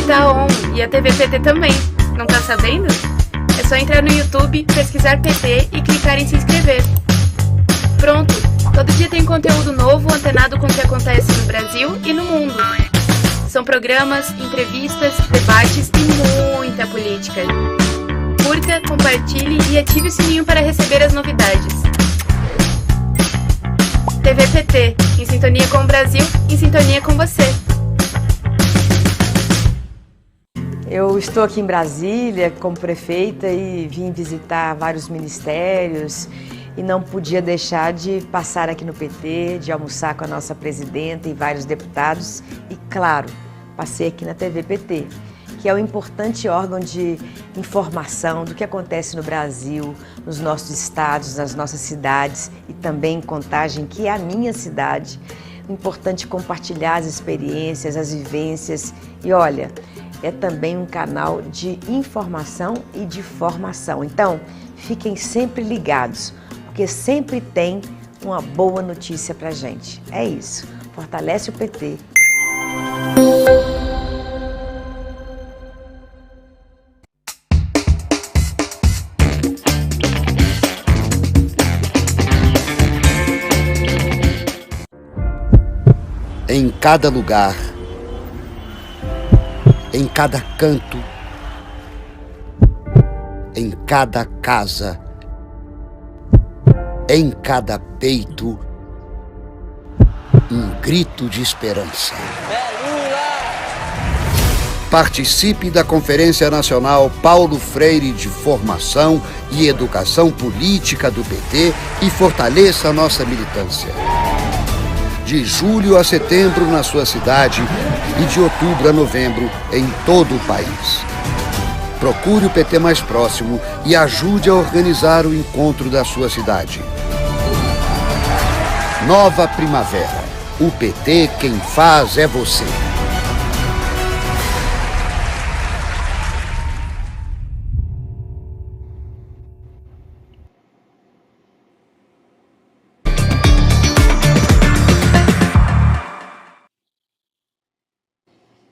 tá on, e a TV PT também. Não tá sabendo? É só entrar no YouTube, pesquisar PT e clicar em se inscrever. Pronto! Todo dia tem conteúdo novo antenado com o que acontece no Brasil e no mundo. São programas, entrevistas, debates e muita política. Curta, compartilhe e ative o sininho para receber as novidades. TV PT, em sintonia com o Brasil, em sintonia com você. Eu estou aqui em Brasília como prefeita e vim visitar vários ministérios e não podia deixar de passar aqui no PT, de almoçar com a nossa presidenta e vários deputados e, claro, passei aqui na TV PT, que é um importante órgão de informação do que acontece no Brasil, nos nossos estados, nas nossas cidades e também em Contagem, que é a minha cidade. É importante compartilhar as experiências, as vivências e, olha, é também um canal de informação e de formação. Então, fiquem sempre ligados, porque sempre tem uma boa notícia pra gente. É isso. Fortalece o PT. Em cada lugar, em cada canto, em cada casa, em cada peito, um grito de esperança. Participe da Conferência Nacional Paulo Freire de Formação e Educação Política do PT e fortaleça a nossa militância. De julho a setembro na sua cidade e de outubro a novembro em todo o país. Procure o PT mais próximo e ajude a organizar o encontro da sua cidade. Nova Primavera. O PT, quem faz é você.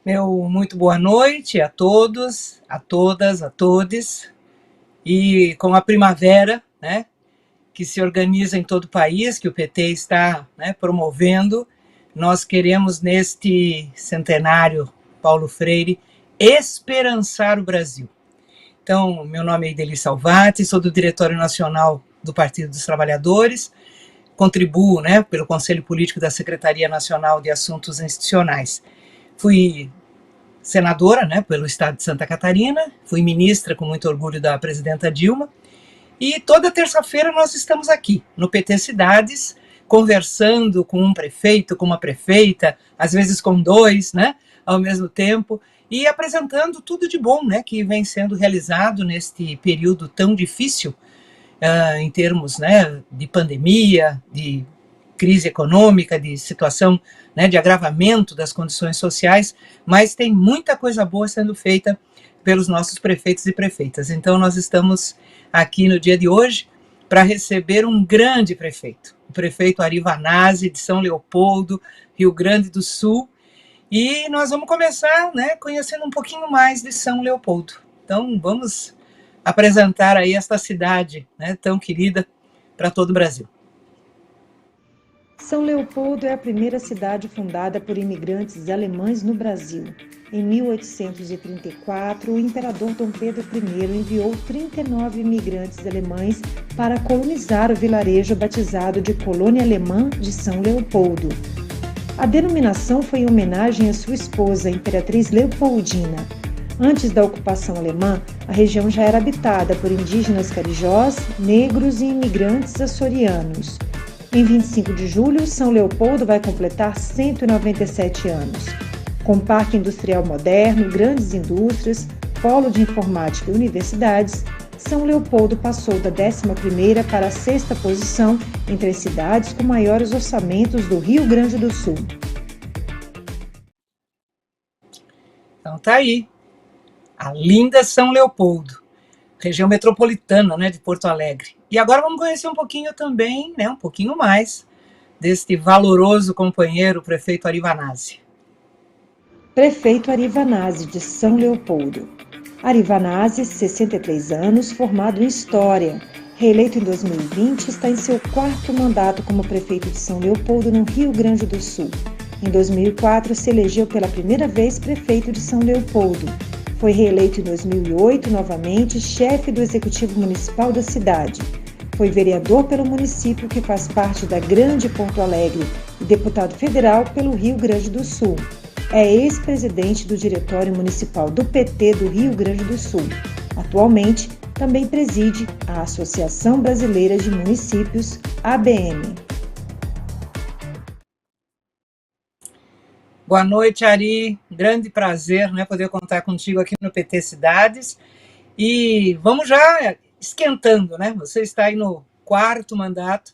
Meu muito boa noite a todos, a todas, a todes. E com a primavera, né, que se organiza em todo o país, que o PT está, né, promovendo, nós queremos neste centenário Paulo Freire esperançar o Brasil. Então, meu nome é Ideli Salvati, sou do Diretório Nacional do Partido dos Trabalhadores, contribuo, né, pelo Conselho Político da Secretaria Nacional de Assuntos Institucionais. Fui senadora, né, pelo estado de Santa Catarina, fui ministra com muito orgulho da presidenta Dilma, e toda terça-feira nós estamos aqui, no PT Cidades, conversando com um prefeito, com uma prefeita, às vezes com dois, né, ao mesmo tempo, e apresentando tudo de bom, né, que vem sendo realizado neste período tão difícil, em termos, né, de pandemia, de crise econômica, de situação, né, de agravamento das condições sociais, mas tem muita coisa boa sendo feita pelos nossos prefeitos e prefeitas. Então nós estamos aqui no dia de hoje para receber um grande prefeito, o prefeito Ari Vanazzi, de São Leopoldo, Rio Grande do Sul, e nós vamos começar, né, conhecendo um pouquinho mais de São Leopoldo. Então vamos apresentar aí esta cidade, né, tão querida para todo o Brasil. São Leopoldo é a primeira cidade fundada por imigrantes alemães no Brasil. Em 1834, o imperador Dom Pedro I enviou 39 imigrantes alemães para colonizar o vilarejo batizado de Colônia Alemã de São Leopoldo. A denominação foi em homenagem à sua esposa, a Imperatriz Leopoldina. Antes da ocupação alemã, a região já era habitada por indígenas carijós, negros e imigrantes açorianos. Em 25 de julho, São Leopoldo vai completar 197 anos. Com parque industrial moderno, grandes indústrias, polo de informática e universidades, São Leopoldo passou da 11ª para a 6ª posição entre as cidades com maiores orçamentos do Rio Grande do Sul. Então tá aí, a linda São Leopoldo, região metropolitana, né, de Porto Alegre. E agora vamos conhecer um pouquinho também, né, um pouquinho mais, deste valoroso companheiro, o prefeito Ari Vanazzi. Prefeito Ari Vanazzi, de São Leopoldo. Ari Vanazzi, 63 anos, formado em História. Reeleito em 2020, está em seu 4º mandato como prefeito de São Leopoldo, no Rio Grande do Sul. Em 2004, se elegeu pela primeira vez prefeito de São Leopoldo. Foi reeleito em 2008, novamente, chefe do Executivo Municipal da cidade. Foi vereador pelo município, que faz parte da Grande Porto Alegre, e deputado federal pelo Rio Grande do Sul. É ex-presidente do Diretório Municipal do PT do Rio Grande do Sul. Atualmente, também preside a Associação Brasileira de Municípios, ABM. Boa noite, Ari. Grande prazer, né, poder contar contigo aqui no PT Cidades. E vamos já esquentando, né? Você está aí no 4º mandato,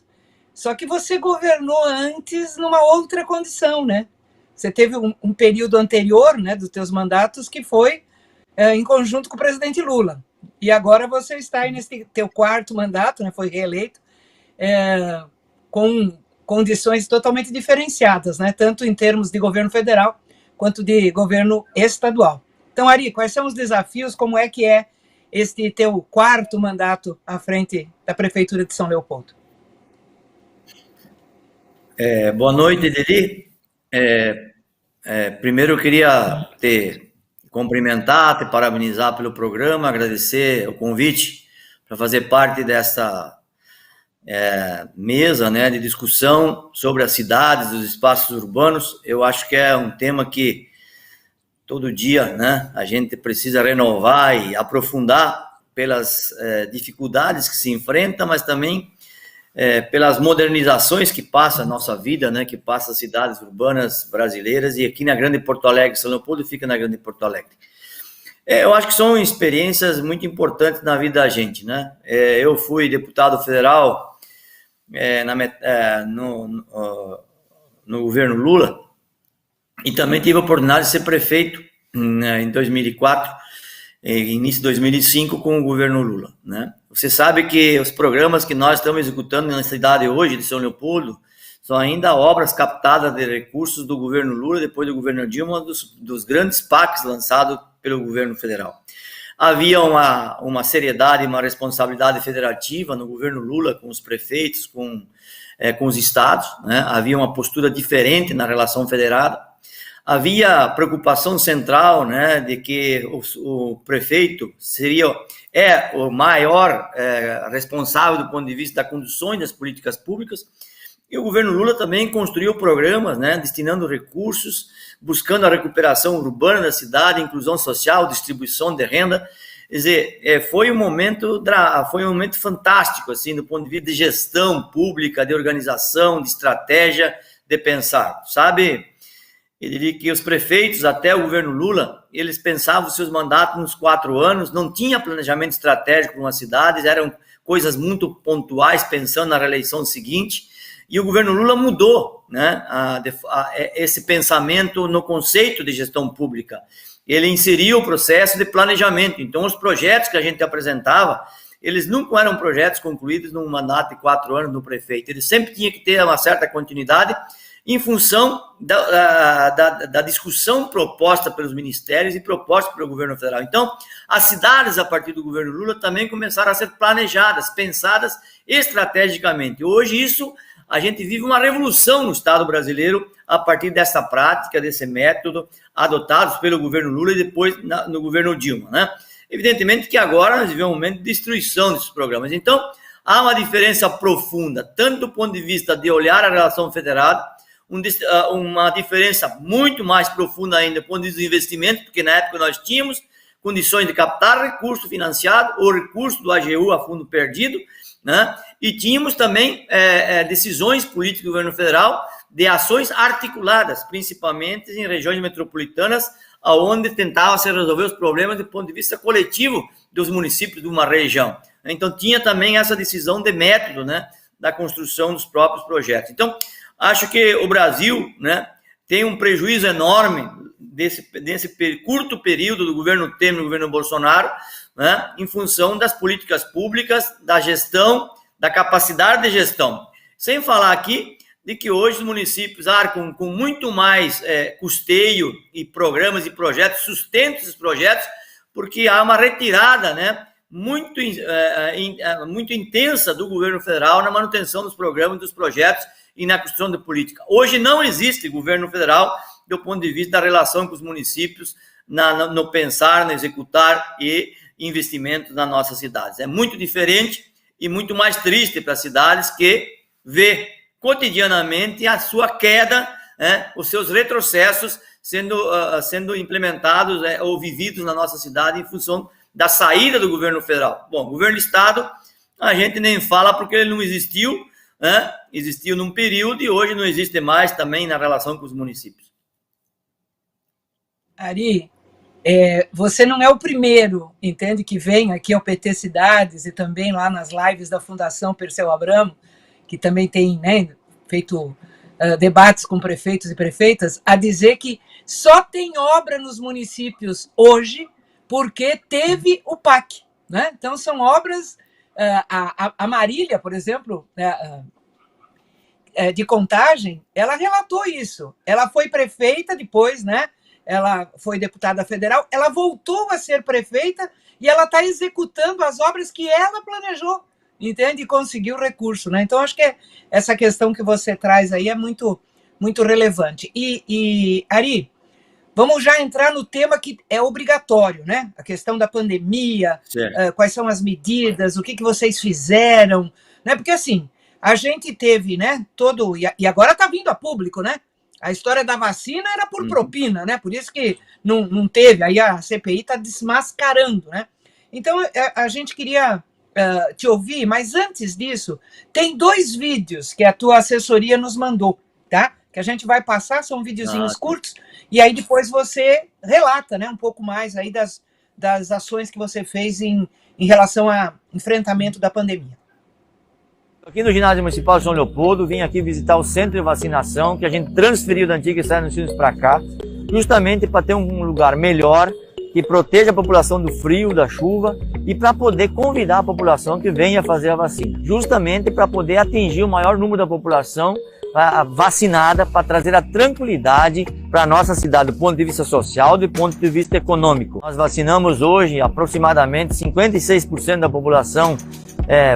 só que você governou antes numa outra condição, né? Você teve um período anterior, né, dos teus mandatos que foi em conjunto com o presidente Lula. E agora você está aí nesse teu 4º mandato, né, foi reeleito, com condições totalmente diferenciadas, né, tanto em termos de governo federal quanto de governo estadual. Então, Ari, quais são os desafios, como é que é este teu 4º mandato à frente da Prefeitura de São Leopoldo? Boa noite, Lili. Primeiro eu queria te cumprimentar, te parabenizar pelo programa, agradecer o convite para fazer parte dessa mesa, né, de discussão sobre as cidades, os espaços urbanos. Eu acho que é um tema que todo dia, né, a gente precisa renovar e aprofundar pelas dificuldades que se enfrenta, mas também pelas modernizações que passa a nossa vida, né, que passa as cidades urbanas brasileiras, e aqui na Grande Porto Alegre, São Leopoldo fica na Grande Porto Alegre. Eu acho que são experiências muito importantes na vida da gente, né? Eu fui deputado federal no governo Lula, e também tive a oportunidade de ser prefeito em 2004, início de 2005, com o governo Lula, né? Você sabe que os programas que nós estamos executando na cidade hoje de São Leopoldo são ainda obras captadas de recursos do governo Lula, depois do governo Dilma, dos grandes PACs lançados pelo governo federal. Havia uma seriedade, uma responsabilidade federativa no governo Lula com os prefeitos, com os estados, né? Havia uma postura diferente na relação federada. Havia preocupação central, né, de que o prefeito é o maior responsável do ponto de vista das conduções das políticas públicas, e o governo Lula também construiu programas, né, destinando recursos, buscando a recuperação urbana da cidade, inclusão social, distribuição de renda. Quer dizer, foi um momento fantástico, assim, do ponto de vista de gestão pública, de organização, de estratégia, de pensar, sabe? Eu diria que os prefeitos, até o governo Lula, eles pensavam seus mandatos nos 4 anos, não tinha planejamento estratégico para uma cidade, eram coisas muito pontuais, pensando na reeleição seguinte, e o governo Lula mudou, né, esse pensamento no conceito de gestão pública. Ele inseriu o processo de planejamento. Então, os projetos que a gente apresentava, eles nunca eram projetos concluídos num mandato de 4 anos no prefeito, eles sempre tinham que ter uma certa continuidade, em função da discussão proposta pelos ministérios e proposta pelo governo federal. Então, as cidades, a partir do governo Lula, também começaram a ser planejadas, pensadas estrategicamente. Hoje, a gente vive uma revolução no Estado brasileiro a partir dessa prática, desse método, adotados pelo governo Lula e depois no governo Dilma, né? Evidentemente que agora nós vivemos um momento de destruição desses programas. Então, há uma diferença profunda, tanto do ponto de vista de olhar a relação federada, uma diferença muito mais profunda ainda do ponto de vista do investimento, porque na época nós tínhamos condições de captar recurso financiado, ou recurso do AGU a fundo perdido, né? E tínhamos também decisões políticas do governo federal de ações articuladas, principalmente em regiões metropolitanas, onde tentava se resolver os problemas do ponto de vista coletivo dos municípios de uma região. Então, tinha também essa decisão de método, né, da construção dos próprios projetos. Então, acho que o Brasil, né, tem um prejuízo enorme desse curto período do governo Temer e do governo Bolsonaro, né, em função das políticas públicas, da gestão, da capacidade de gestão. Sem falar aqui de que hoje os municípios arcam com muito mais custeio e programas e projetos, sustentam esses projetos, porque há uma retirada, né, muito intensa do governo federal na manutenção dos programas, dos projetos e na construção de política. Hoje não existe governo federal do ponto de vista da relação com os municípios, no pensar, no executar e investimento nas nossas cidades. É muito diferente e muito mais triste para as cidades que vê cotidianamente a sua queda, os seus retrocessos sendo implementados ou vividos na nossa cidade em função da saída do governo federal. Bom, governo do estado, a gente nem fala porque ele não existiu, existiu num período e hoje não existe mais também na relação com os municípios. Ari, você não é o primeiro, entende, que vem aqui ao PT Cidades e também lá nas lives da Fundação Perseu Abramo, que também tem, né, feito debates com prefeitos e prefeitas, a dizer que só tem obra nos municípios hoje porque teve o PAC, né? Então são obras, a Marília, por exemplo, de Contagem, ela relatou isso, ela foi prefeita depois, né? Ela foi deputada federal, ela voltou a ser prefeita e ela está executando as obras que ela planejou, entende? E conseguiu recurso, né? Então, acho que essa questão que você traz aí é muito, muito relevante. E, Ari, vamos já entrar no tema que é obrigatório, né? A questão da pandemia, quais são as medidas, o que vocês fizeram, né? Porque, assim, a gente teve, né, e agora está vindo a público, né? A história da vacina era por propina, né? Por isso que não teve, aí a CPI está desmascarando, né? Então, a gente queria te ouvir, mas antes disso, tem 2 vídeos que a tua assessoria nos mandou, tá? Que a gente vai passar, são videozinhos curtos, e aí depois você relata, né, um pouco mais aí das ações que você fez em relação ao enfrentamento da pandemia. Aqui no Ginásio Municipal de São Leopoldo, vim aqui visitar o centro de vacinação, que a gente transferiu da antiga Estado dos Sinos para cá, justamente para ter um lugar melhor, que proteja a população do frio, da chuva, e para poder convidar a população que venha fazer a vacina. Justamente para poder atingir o maior número da população vacinada, para trazer a tranquilidade para a nossa cidade, do ponto de vista social e do ponto de vista econômico. Nós vacinamos hoje aproximadamente 56% da população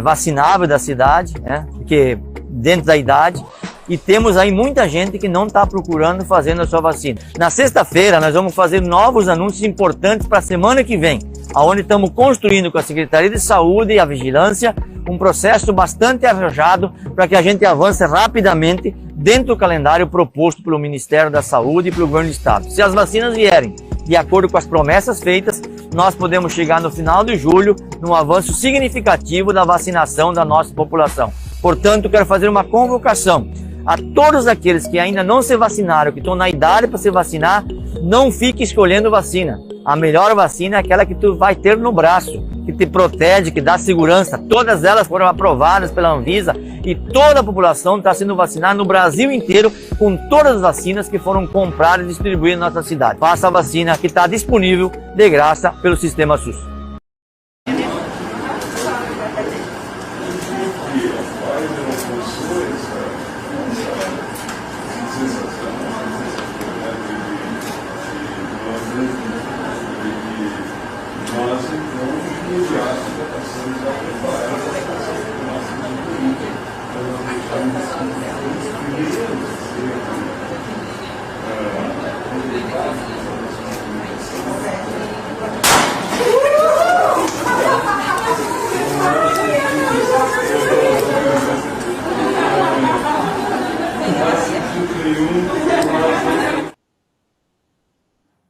vacinável da cidade, né, porque dentro da idade, e temos aí muita gente que não está procurando fazendo a sua vacina. Na sexta-feira nós vamos fazer novos anúncios importantes para a semana que vem, onde estamos construindo com a Secretaria de Saúde e a Vigilância um processo bastante arrojado para que a gente avance rapidamente dentro do calendário proposto pelo Ministério da Saúde e pelo Governo do Estado. Se as vacinas vierem de acordo com as promessas feitas, nós podemos chegar no final de julho num avanço significativo da vacinação da nossa população. Portanto, quero fazer uma convocação a todos aqueles que ainda não se vacinaram, que estão na idade para se vacinar, não fique escolhendo vacina. A melhor vacina é aquela que tu vai ter no braço, que te protege, que dá segurança. Todas elas foram aprovadas pela Anvisa e toda a população está sendo vacinada no Brasil inteiro com todas as vacinas que foram compradas e distribuídas na nossa cidade. Faça a vacina que está disponível de graça pelo Sistema SUS.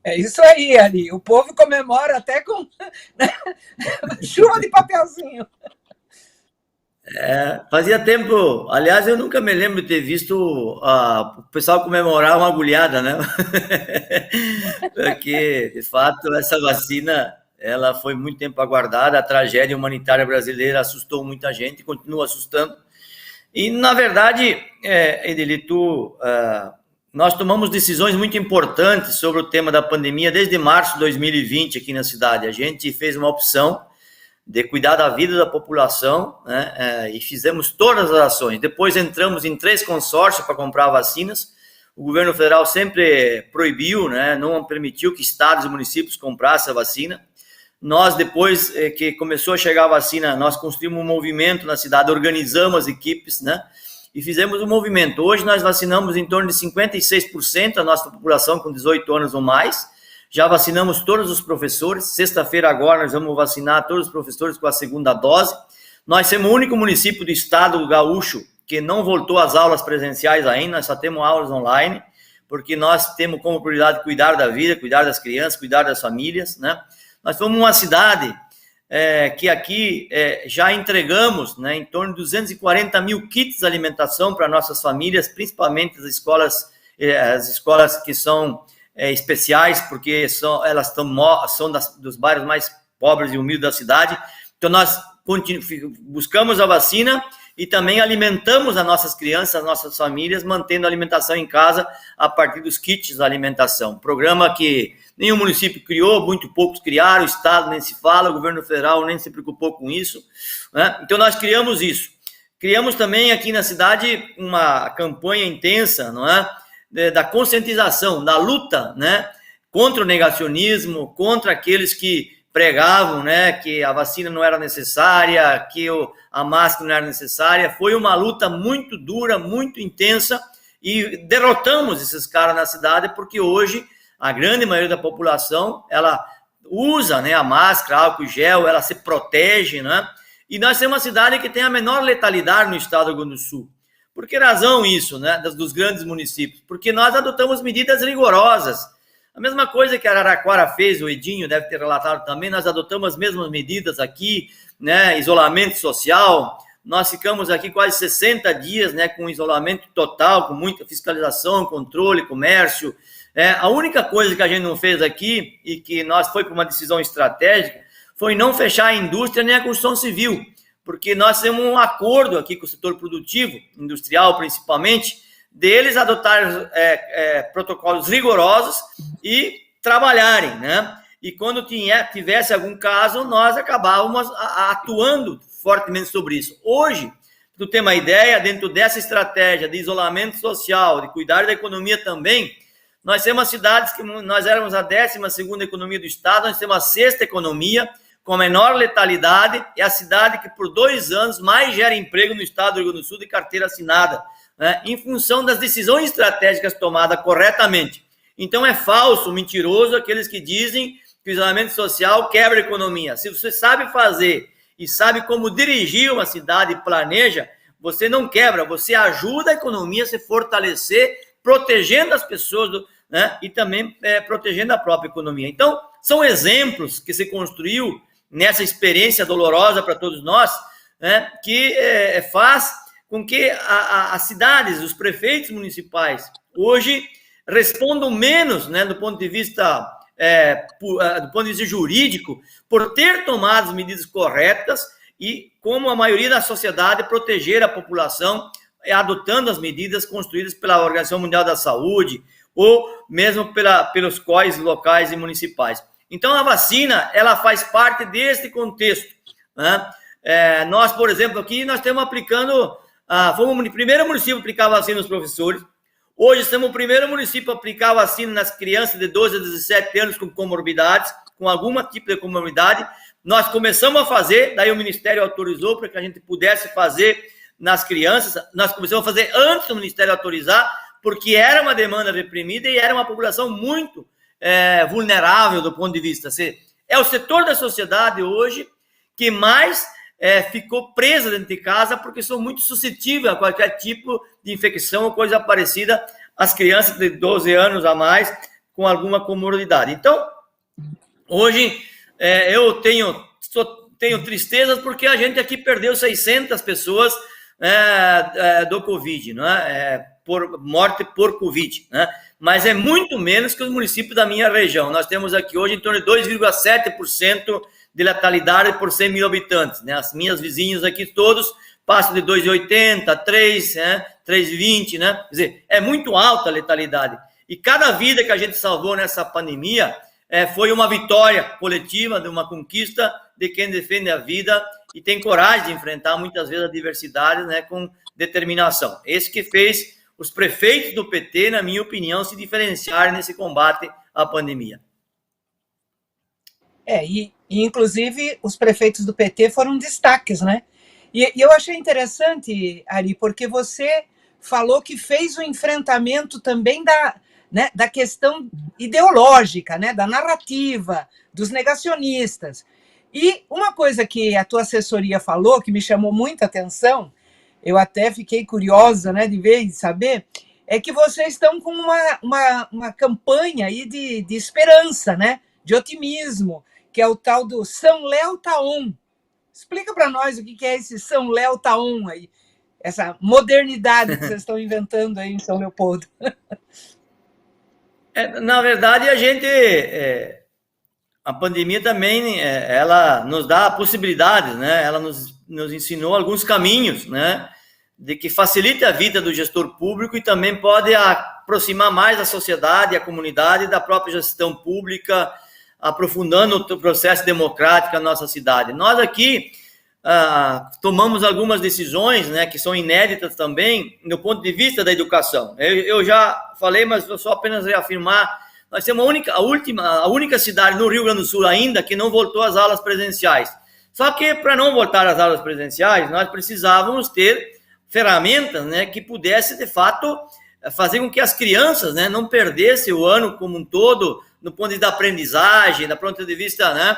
É isso aí, Ari. O povo comemora até com chuva de papelzinho. Fazia tempo, aliás, eu nunca me lembro de ter visto o pessoal comemorar uma agulhada, né? Porque, de fato, essa vacina, ela foi muito tempo aguardada, a tragédia humanitária brasileira assustou muita gente, continua assustando. E, na verdade, Edelito, nós tomamos decisões muito importantes sobre o tema da pandemia desde março de 2020 aqui na cidade. A gente fez uma opção de cuidar da vida da população, né, e fizemos todas as ações. Depois entramos em 3 consórcios para comprar vacinas. O governo federal sempre proibiu, né, não permitiu que estados e municípios comprassem a vacina. Nós, depois que começou a chegar a vacina, nós construímos um movimento na cidade, organizamos as equipes, né, e fizemos um movimento. Hoje nós vacinamos em torno de 56% da nossa população com 18 anos ou mais. Já vacinamos todos os professores. Sexta-feira agora nós vamos vacinar todos os professores com a 2ª dose. Nós somos o único município do estado gaúcho que não voltou às aulas presenciais ainda, nós só temos aulas online, porque nós temos como prioridade cuidar da vida, cuidar das crianças, cuidar das famílias, né? Nós somos uma cidade que aqui já entregamos, né, em torno de 240 mil kits de alimentação para nossas famílias, principalmente as escolas que são especiais, porque elas são dos bairros mais pobres e humildes da cidade. Então, nós buscamos a vacina e também alimentamos as nossas crianças, as nossas famílias, mantendo a alimentação em casa a partir dos kits de alimentação. Programa que nenhum município criou, muito poucos criaram, o Estado nem se fala, o governo federal nem se preocupou com isso, né? Então, nós criamos isso. Criamos também aqui na cidade uma campanha intensa, não é? Da conscientização, da luta, né, contra o negacionismo, contra aqueles que pregavam, né, que a vacina não era necessária, que a máscara não era necessária. Foi uma luta muito dura, muito intensa, e derrotamos esses caras na cidade, porque hoje a grande maioria da população, ela usa, né, a máscara, álcool gel, ela se protege, né, e nós temos uma cidade que tem a menor letalidade no estado do Rio Grande do Sul. Por que razão isso, né, dos grandes municípios? Porque nós adotamos medidas rigorosas. A mesma coisa que a Araraquara fez, o Edinho deve ter relatado também, nós adotamos as mesmas medidas aqui, né, isolamento social. Nós ficamos aqui quase 60 dias, né, com isolamento total, com muita fiscalização, controle, comércio. A única coisa que a gente não fez aqui, e que nós foi por uma decisão estratégica, foi não fechar a indústria nem a construção civil, porque nós temos um acordo aqui com o setor produtivo, industrial principalmente, deles adotarem protocolos rigorosos e trabalharem, né? E quando tivesse algum caso, nós acabávamos atuando fortemente sobre isso. Hoje, para tu ter uma ideia, dentro dessa estratégia de isolamento social, de cuidar da economia também, nós temos cidades que nós éramos a 12ª economia do estado, nós temos a 6ª economia, com a menor letalidade, é a cidade que por 2 anos mais gera emprego no estado do Rio Grande do Sul de carteira assinada, né, em função das decisões estratégicas tomadas corretamente. Então é falso, mentiroso aqueles que dizem que o isolamento social quebra a economia. Se você sabe fazer e sabe como dirigir uma cidade e planeja, você não quebra, você ajuda a economia a se fortalecer, protegendo as pessoas, né, e também protegendo a própria economia. Então, são exemplos que se construiu nessa experiência dolorosa para todos nós, né, que faz com que as cidades, os prefeitos municipais, hoje respondam menos, né, do ponto de vista jurídico, por ter tomado as medidas corretas e, como a maioria da sociedade, proteger a população, adotando as medidas construídas pela Organização Mundial da Saúde ou mesmo pelos COIs locais e municipais. Então, a vacina, ela faz parte deste contexto, né? Nós, por exemplo, aqui, nós estamos aplicando, fomos o primeiro município a aplicar vacina nos professores. Hoje, estamos o primeiro município a aplicar vacina nas crianças de 12 a 17 anos com comorbidades, com algum tipo de comorbidade. Nós começamos a fazer, daí o Ministério autorizou para que a gente pudesse fazer nas crianças. Nós começamos a fazer antes do Ministério autorizar, porque era uma demanda reprimida e era uma população muito vulnerável do ponto de vista. É o setor da sociedade hoje que mais ficou presa dentro de casa, porque são muito suscetíveis a qualquer tipo de infecção ou coisa parecida, as crianças de 12 anos a mais com alguma comorbidade. Então, hoje eu tenho tristezas porque a gente aqui perdeu 600 pessoas do Covid, né? Por morte por Covid, né? Mas é muito menos que os municípios da minha região. Nós temos aqui hoje em torno de 2,7% de letalidade por 100 mil habitantes, né? As minhas vizinhas aqui todos passam de 2,80, 3, 3,20, né? Quer dizer, é muito alta a letalidade. E cada vida que a gente salvou nessa pandemia foi uma vitória coletiva, de uma conquista de quem defende a vida e tem coragem de enfrentar muitas vezes adversidades, né, com determinação. Esse que fez os prefeitos do PT, na minha opinião, se diferenciarem nesse combate à pandemia. E inclusive os prefeitos do PT foram destaques, né? E eu achei interessante, Ari, porque você falou que fez o enfrentamento também da questão ideológica, né, da narrativa, dos negacionistas. E uma coisa que a tua assessoria falou, que me chamou muita atenção, eu até fiquei curiosa, né, de ver e saber, é que vocês estão com uma campanha aí de esperança, né, de otimismo, que é o tal do São Léo Taon. Explica para nós o que é esse São Léo Taon aí, essa modernidade que vocês estão inventando aí em São Leopoldo. Na verdade, a pandemia também, ela nos dá possibilidades, né? Ela nos ensinou alguns caminhos, né? De que facilita a vida do gestor público e também pode aproximar mais a sociedade, a comunidade da própria gestão pública, aprofundando o processo democrático na nossa cidade. Nós aqui tomamos algumas decisões, né, que são inéditas também, do ponto de vista da educação. Eu já falei, mas vou só apenas reafirmar, nós temos a única cidade no Rio Grande do Sul ainda que não voltou às aulas presenciais. Só que, para não voltar às aulas presenciais, nós precisávamos ter ferramentas, né, que pudessem, de fato, fazer com que as crianças, né, não perdessem o ano como um todo, do ponto de vista da aprendizagem, do ponto de vista, né,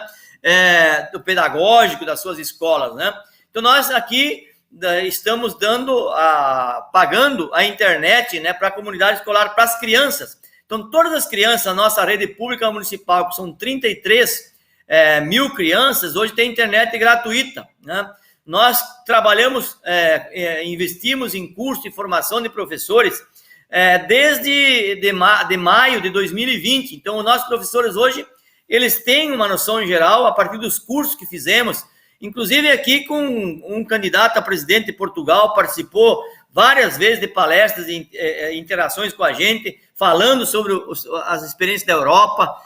do pedagógico das suas escolas, né? Então, nós aqui estamos pagando a internet, né, para a comunidade escolar, para as crianças. Então, todas as crianças, a nossa rede pública municipal, que são 33 mil crianças, hoje tem internet gratuita, né? Nós trabalhamos, investimos em curso de formação de professores desde maio de 2020. Então, os nossos professores hoje, eles têm uma noção geral, a partir dos cursos que fizemos, inclusive aqui com um candidato a presidente de Portugal, participou várias vezes de palestras e interações com a gente, falando sobre as experiências da Europa,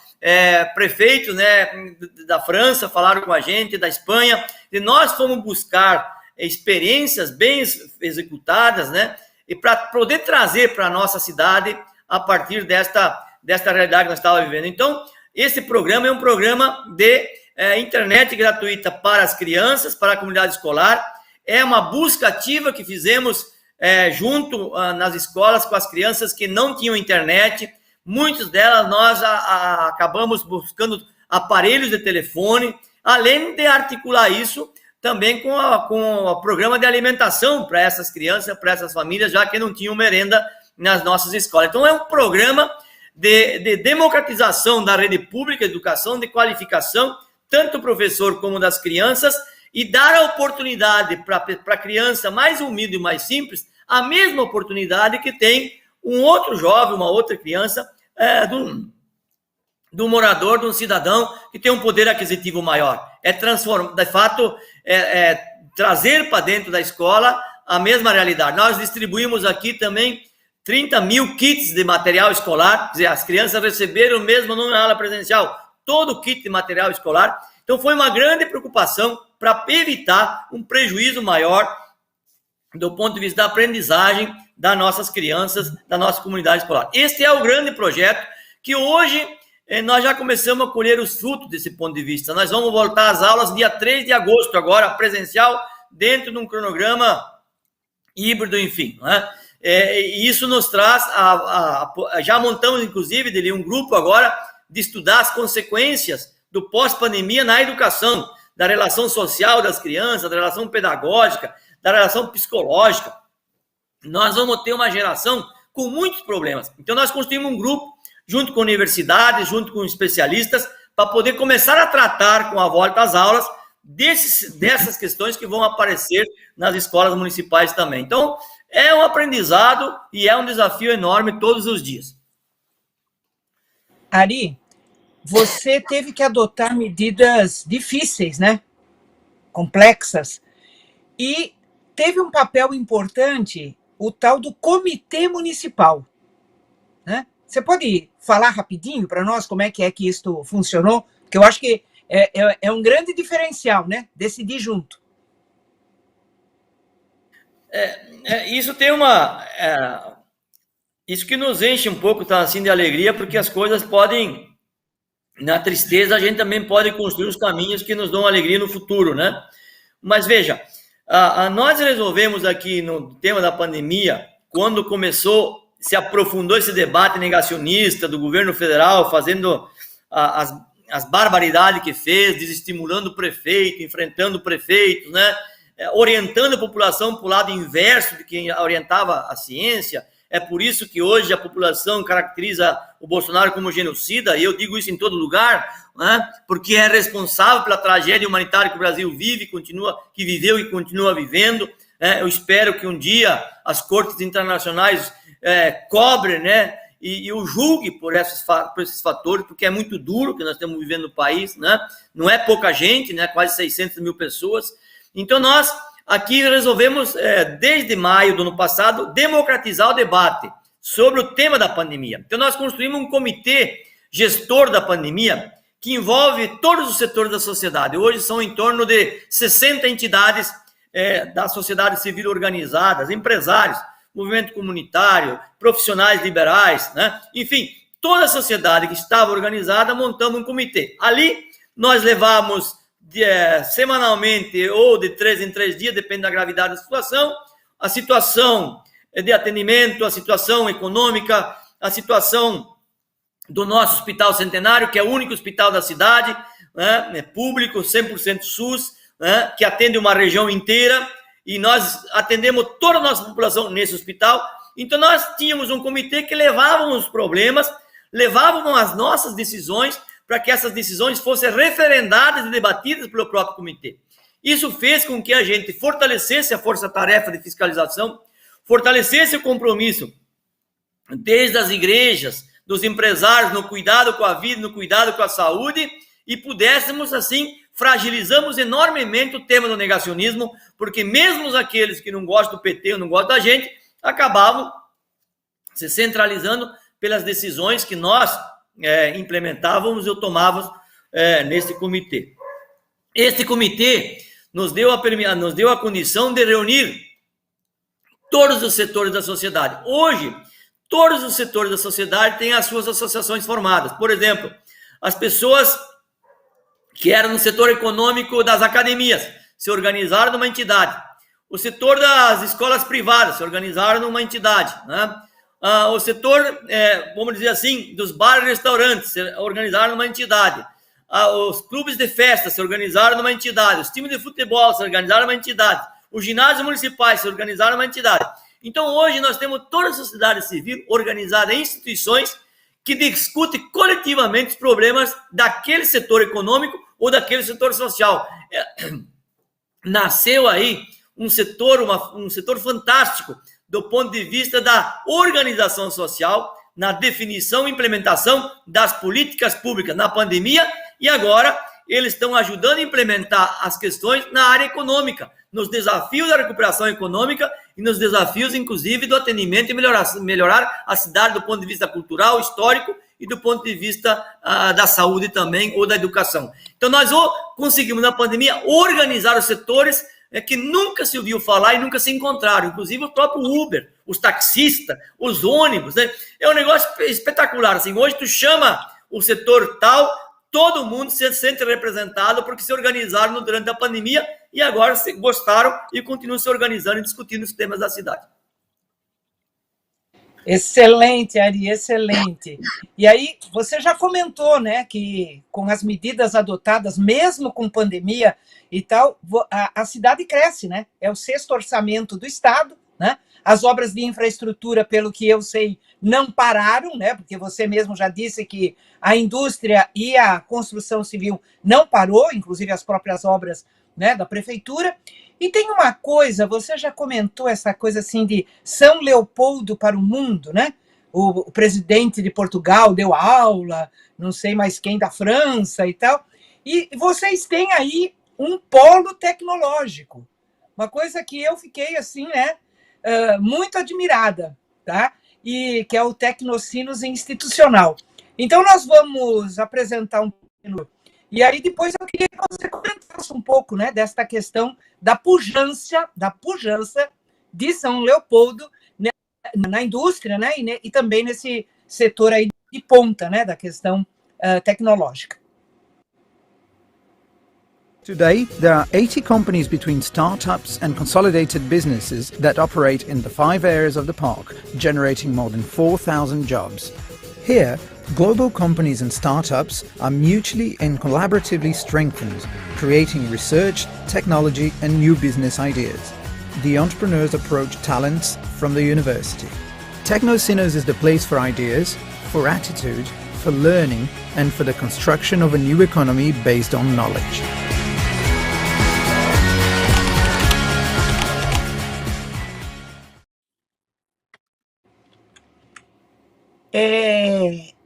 prefeitos, né, da França falaram com a gente, da Espanha, e nós fomos buscar experiências bem executadas, né, e para poder trazer para a nossa cidade a partir desta realidade que nós estávamos vivendo. Então, esse programa é um programa de internet gratuita para as crianças, para a comunidade escolar. É uma busca ativa que fizemos junto nas escolas com as crianças que não tinham internet. Muitas delas nós acabamos buscando aparelhos de telefone, além de articular isso também com o programa de alimentação para essas crianças, para essas famílias, já que não tinham merenda nas nossas escolas. Então, é um programa de democratização da rede pública de educação, de qualificação, tanto do professor como das crianças, e dar a oportunidade para a criança mais humilde e mais simples, a mesma oportunidade que tem um outro jovem, uma outra criança, do morador, de um cidadão que tem um poder aquisitivo maior. De fato, trazer para dentro da escola a mesma realidade. Nós distribuímos aqui também 30 mil kits de material escolar, quer dizer, as crianças receberam mesmo não na aula presencial, todo o kit de material escolar. Então, foi uma grande preocupação para evitar um prejuízo maior do ponto de vista da aprendizagem das nossas crianças, da nossa comunidade escolar. Este é o grande projeto que hoje nós já começamos a colher os frutos desse ponto de vista. Nós vamos voltar às aulas dia 3 de agosto, agora presencial, dentro de um cronograma híbrido, enfim, né? E isso nos traz, já montamos, inclusive, dele um grupo agora de estudar as consequências do pós-pandemia na educação, da relação social das crianças, da relação pedagógica, da relação psicológica. Nós vamos ter uma geração com muitos problemas. Então, nós construímos um grupo, junto com universidades, junto com especialistas, para poder começar a tratar com a volta às aulas dessas questões que vão aparecer nas escolas municipais também. Então, é um aprendizado e é um desafio enorme todos os dias. Ari, você teve que adotar medidas difíceis, né? Complexas. E teve um papel importante o tal do Comitê Municipal, né? Você pode falar rapidinho para nós como é que isso funcionou? Porque eu acho que é um grande diferencial, né? Decidir junto. Isso tem isso que nos enche um pouco, tá, assim, de alegria, porque as coisas podem, na tristeza, a gente também pode construir os caminhos que nos dão alegria no futuro, né? Mas veja, nós resolvemos aqui no tema da pandemia, quando se aprofundou esse debate negacionista do governo federal, fazendo as barbaridades que fez, desestimulando o prefeito, enfrentando o prefeito, né? Orientando a população para o lado inverso de quem orientava a ciência. É por isso que hoje a população caracteriza o Bolsonaro como genocida, e eu digo isso em todo lugar, né? Porque é responsável pela tragédia humanitária que o Brasil vive, que viveu e continua vivendo. Eu espero que um dia as cortes internacionais cobrem, né, e o julgue por esses fatores, porque é muito duro o que nós estamos vivendo no país, né? Não é pouca gente, né? Quase 600 mil pessoas. Então nós aqui resolvemos, desde maio do ano passado, democratizar o debate sobre o tema da pandemia. Então nós construímos um comitê gestor da pandemia que envolve todos os setores da sociedade. Hoje são em torno de 60 entidades da sociedade civil organizadas, empresários, movimento comunitário, profissionais liberais, né? Enfim, toda a sociedade que estava organizada, montamos um comitê. Ali nós levamos semanalmente ou de 3 em 3 dias, depende da gravidade da situação, a situação de atendimento, a situação econômica, a situação do nosso Hospital Centenário, que é o único hospital da cidade, né? É público, 100% SUS, né? Que atende uma região inteira, e nós atendemos toda a nossa população nesse hospital. Então nós tínhamos um comitê que levávamos os problemas, levávamos as nossas decisões, para que essas decisões fossem referendadas e debatidas pelo próprio comitê. Isso fez com que a gente fortalecesse a força-tarefa de fiscalização, fortalecesse o compromisso desde as igrejas, dos empresários, no cuidado com a vida, no cuidado com a saúde, e pudéssemos, assim, fragilizamos enormemente o tema do negacionismo, porque mesmo aqueles que não gostam do PT ou não gostam da gente, acabavam se centralizando pelas decisões que nós implementávamos ou tomávamos nesse comitê. Este comitê nos deu a condição de reunir todos os setores da sociedade. Hoje, todos os setores da sociedade têm as suas associações formadas. Por exemplo, as pessoas que eram no setor econômico das academias se organizaram numa entidade. O setor das escolas privadas se organizaram numa entidade, né? O setor, vamos dizer assim, dos bares e restaurantes se organizaram numa entidade. Os clubes de festa se organizaram numa entidade. Os times de futebol se organizaram numa entidade. Os ginásios municipais se organizaram numa entidade. Então, hoje, nós temos toda a sociedade civil organizada em instituições que discutem coletivamente os problemas daquele setor econômico ou daquele setor social. Nasceu aí um setor fantástico do ponto de vista da organização social, na definição e implementação das políticas públicas na pandemia, e agora eles estão ajudando a implementar as questões na área econômica, nos desafios da recuperação econômica e nos desafios, inclusive, do atendimento e melhorar a cidade do ponto de vista cultural, histórico e do ponto de vista da saúde também, ou da educação. Então, nós conseguimos, na pandemia, organizar os setores que nunca se ouviu falar e nunca se encontraram, inclusive o próprio Uber, os taxistas, os ônibus, né? É um negócio espetacular, assim, hoje tu chama o setor tal, todo mundo se sente representado porque se organizaram durante a pandemia e agora se gostaram e continuam se organizando e discutindo os temas da cidade. Excelente, Ari, excelente. E aí, você já comentou, né, que com as medidas adotadas, mesmo com pandemia e tal, a cidade cresce, né? É o 6º orçamento do Estado, né? As obras de infraestrutura, pelo que eu sei, não pararam, né? Porque você mesmo já disse que a indústria e a construção civil não parou, inclusive as próprias obras, né, da prefeitura. E tem uma coisa, você já comentou essa coisa assim de São Leopoldo para o mundo, né? O presidente de Portugal deu aula, não sei mais quem da França e tal. E vocês têm aí um polo tecnológico, uma coisa que eu fiquei assim, né, muito admirada, tá? e que é o Tecnocinos Institucional. Então, nós vamos apresentar um pouco, e aí depois eu queria que você comentasse um pouco, né, desta questão da pujança de São Leopoldo, né, na indústria, né, e também nesse setor aí de ponta, né, da questão tecnológica. Today, there are 80 companies between startups and consolidated businesses that operate in the 5 areas of the park, generating more than 4,000 jobs. Here, global companies and startups are mutually and collaboratively strengthened, creating research, technology and new business ideas. The entrepreneurs approach talents from the university. Tecnocinos is the place for ideas, for attitude, for learning and for the construction of a new economy based on knowledge.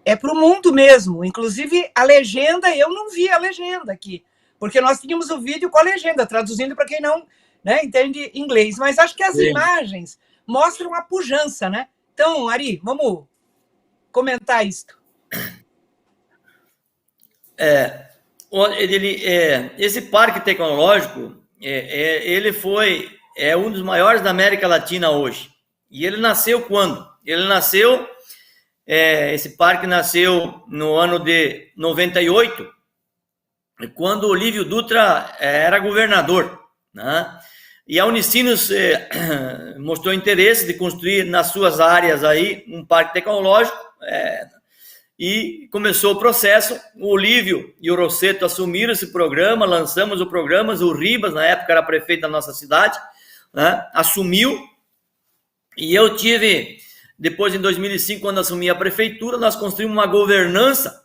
É para o mundo mesmo. Inclusive, a legenda, eu não vi a legenda aqui, porque nós tínhamos o vídeo com a legenda, traduzindo para quem não, né, entende inglês. Mas acho que as imagens mostram a pujança, né? Então, Ari, vamos comentar isso. Esse parque tecnológico, ele é um dos maiores da América Latina hoje. E ele nasceu quando? Esse parque nasceu no ano de 98, quando o Olívio Dutra era governador, né? E a Unicinos mostrou interesse de construir nas suas áreas aí um parque tecnológico, e começou o processo. O Olívio e o Rosseto assumiram esse programa, lançamos o programa, o Ribas, na época era prefeito da nossa cidade, né? Assumiu, e eu tive... Depois, em 2005, quando assumi a prefeitura, nós construímos uma governança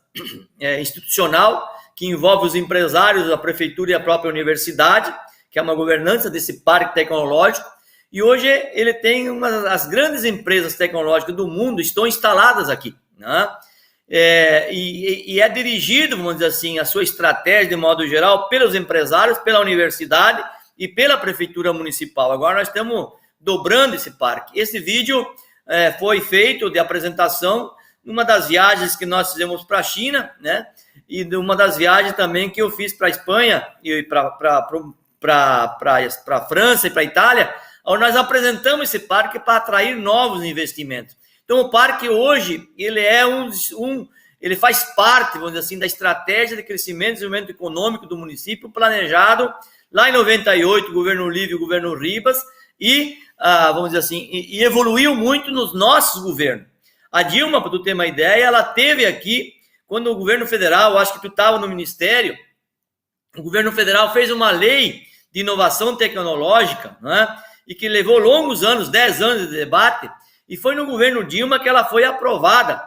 institucional que envolve os empresários, a prefeitura e a própria universidade, que é uma governança desse parque tecnológico. E hoje ele tem as grandes empresas tecnológicas do mundo estão instaladas aqui, né? E é dirigido, vamos dizer assim, a sua estratégia, de modo geral, pelos empresários, pela universidade e pela prefeitura municipal. Agora nós estamos dobrando esse parque. Esse vídeo... foi feito de apresentação numa das viagens que nós fizemos para a China, né? E de uma das viagens também que eu fiz para a Espanha e para a França e para a Itália, onde nós apresentamos esse parque para atrair novos investimentos. Então, o parque hoje, ele ele faz parte, vamos dizer assim, da estratégia de crescimento e desenvolvimento econômico do município, planejado lá em 98, o governo Olívio e o governo Ribas, e vamos dizer assim, e evoluiu muito nos nossos governos. A Dilma, para tu ter uma ideia, ela teve aqui, quando o governo federal, acho que tu estava no ministério, o governo federal fez uma lei de inovação tecnológica, né, e que levou longos anos, 10 anos de debate, e foi no governo Dilma que ela foi aprovada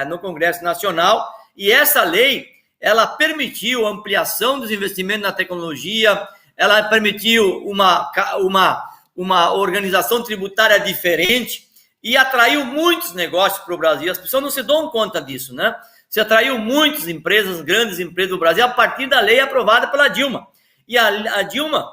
no Congresso Nacional, e essa lei, ela permitiu a ampliação dos investimentos na tecnologia, ela permitiu uma organização tributária diferente e atraiu muitos negócios para o Brasil. As pessoas não se dão conta disso, né? Se atraiu muitas empresas, grandes empresas do Brasil, a partir da lei aprovada pela Dilma. E a Dilma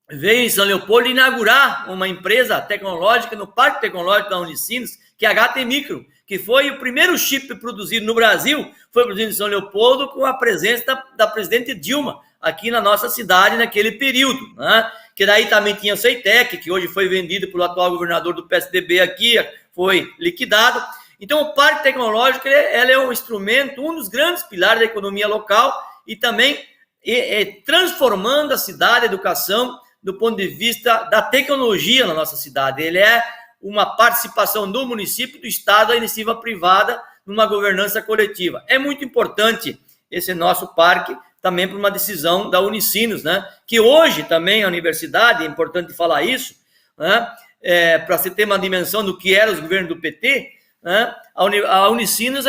veio em São Leopoldo inaugurar uma empresa tecnológica no Parque Tecnológico da Unicinos, que é a HT Micro, que foi o primeiro chip produzido no Brasil, foi produzido em São Leopoldo com a presença da presidente Dilma, aqui na nossa cidade naquele período, né? Que daí também tinha o Ceitec, que hoje foi vendido pelo atual governador do PSDB aqui, foi liquidado. Então, o Parque Tecnológico ele é um instrumento, um dos grandes pilares da economia local e também transformando a cidade, a educação, do ponto de vista da tecnologia na nossa cidade. Ele é uma participação do município, do Estado, da iniciativa privada, numa governança coletiva. É muito importante esse nosso parque, também por uma decisão da Unicinos, né? Que hoje também a universidade, é importante falar isso, né? Para você ter uma dimensão do que eram os governos do PT, né? A Unicinos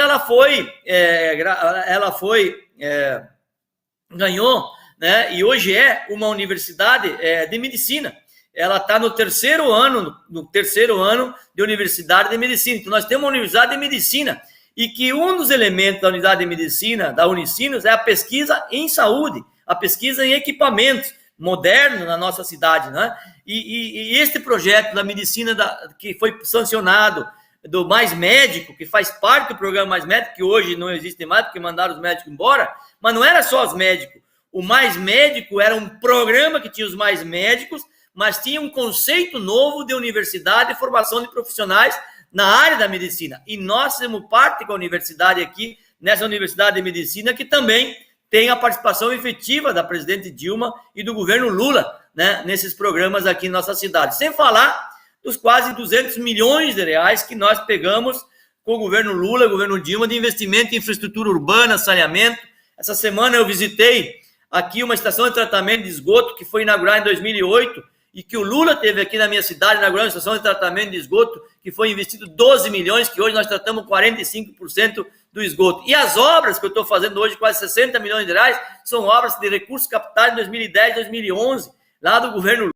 ganhou, né? E hoje é uma universidade de medicina. Ela está no terceiro ano de universidade de medicina. Então nós temos uma universidade de medicina. E que um dos elementos da unidade de medicina da Unicinos é a pesquisa em saúde, a pesquisa em equipamentos modernos na nossa cidade, né? E este projeto da medicina que foi sancionado do Mais Médico, que faz parte do programa Mais Médico, que hoje não existe mais, porque mandaram os médicos embora, mas não era só os médicos. O Mais Médico era um programa que tinha os mais médicos, mas tinha um conceito novo de universidade e formação de profissionais na área da medicina. E nós fizemos parte com a universidade aqui, nessa Universidade de Medicina, que também tem a participação efetiva da presidente Dilma e do governo Lula, né, nesses programas aqui em nossa cidade. Sem falar dos quase 200 milhões de reais que nós pegamos com o governo Lula, governo Dilma, de investimento em infraestrutura urbana, saneamento. Essa semana eu visitei aqui uma estação de tratamento de esgoto que foi inaugurada em 2008 e que o Lula teve aqui na minha cidade, inaugurando uma estação de tratamento de esgoto que foi investido 12 milhões, que hoje nós tratamos 45% do esgoto. E as obras que eu estou fazendo hoje, quase 60 milhões de reais, são obras de recursos captados em 2010, 2011, lá do governo Lula.